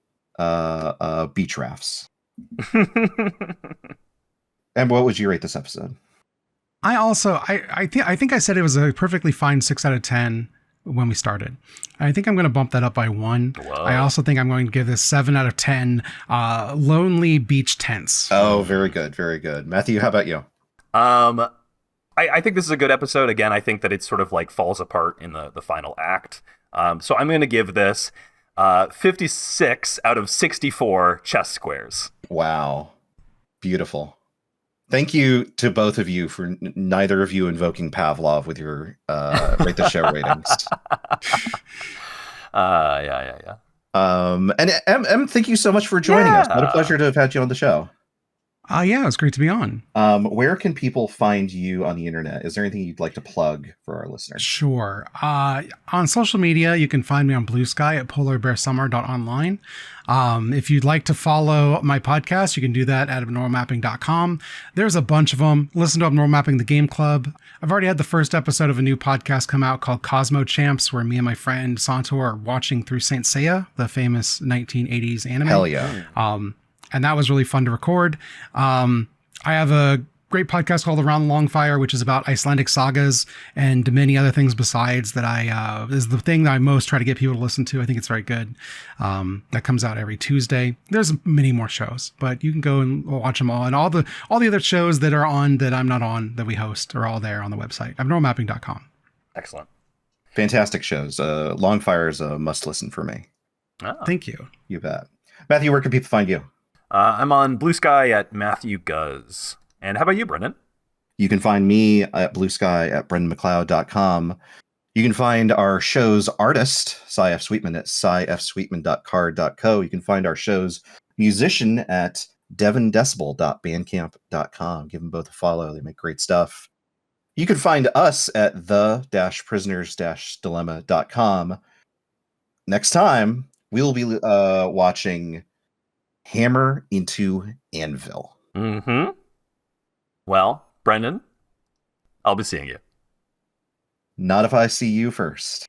beach rafts. And what would you rate this episode? I think I said it was a perfectly fine 6 out of 10 when we started. I think I'm going to bump that up by 1. Whoa. I also think I'm going to give this 7 out of 10 lonely beach tents. Oh, very good. Very good. Matthew, how about you? I think this is a good episode. Again, I think that it sort of like falls apart in the final act. So I'm going to give this 56 out of 64 chess squares. Wow. Beautiful. Thank you to both of you for neither of you invoking Pavlov with your rate the show ratings. Yeah. And M, thank you so much for joining us. What a pleasure to have had you on the show. Yeah, it was great to be on. Where can people find you on the internet? Is there anything you'd like to plug for our listeners? Sure. On social media, you can find me on Blue Sky at polarbearsummer.online. If you'd like to follow my podcast, you can do that at abnormalmapping.com. There's a bunch of them. Listen to Abnormal Mapping, the Game Club. I've already had the first episode of a new podcast come out called Cosmo Champs, where me and my friend Santor are watching through Saint Seiya, the famous 1980s anime. Hell yeah. And that was really fun to record. I have a great podcast called Around the Long Fire, which is about Icelandic sagas and many other things besides that is the thing that I most try to get people to listen to. I think it's very good. That comes out every Tuesday. There's many more shows, but you can go and watch them all. And all the other shows that are on that I'm not on that we host are all there on the website, abnormalmapping.com. Excellent. Fantastic shows. Longfire is a must listen for me. Oh. Thank you. You bet. Matthew, where can people find you? I'm on Blue Sky at Matthew Guz. And how about you, Brendan? You can find me at Blue Sky at brendanmcleod.com. You can find our show's artist, Cy F. Sweetman, at cyfsweetman.card.co. You can find our show's musician at devindecibel.bandcamp.com. Give them both a follow. They make great stuff. You can find us at the-prisoners-dilemma.com. Next time, we'll be watching Hammer into Anvil. Mm-hmm. Well, Brendan, I'll be seeing you. Not if I see you first.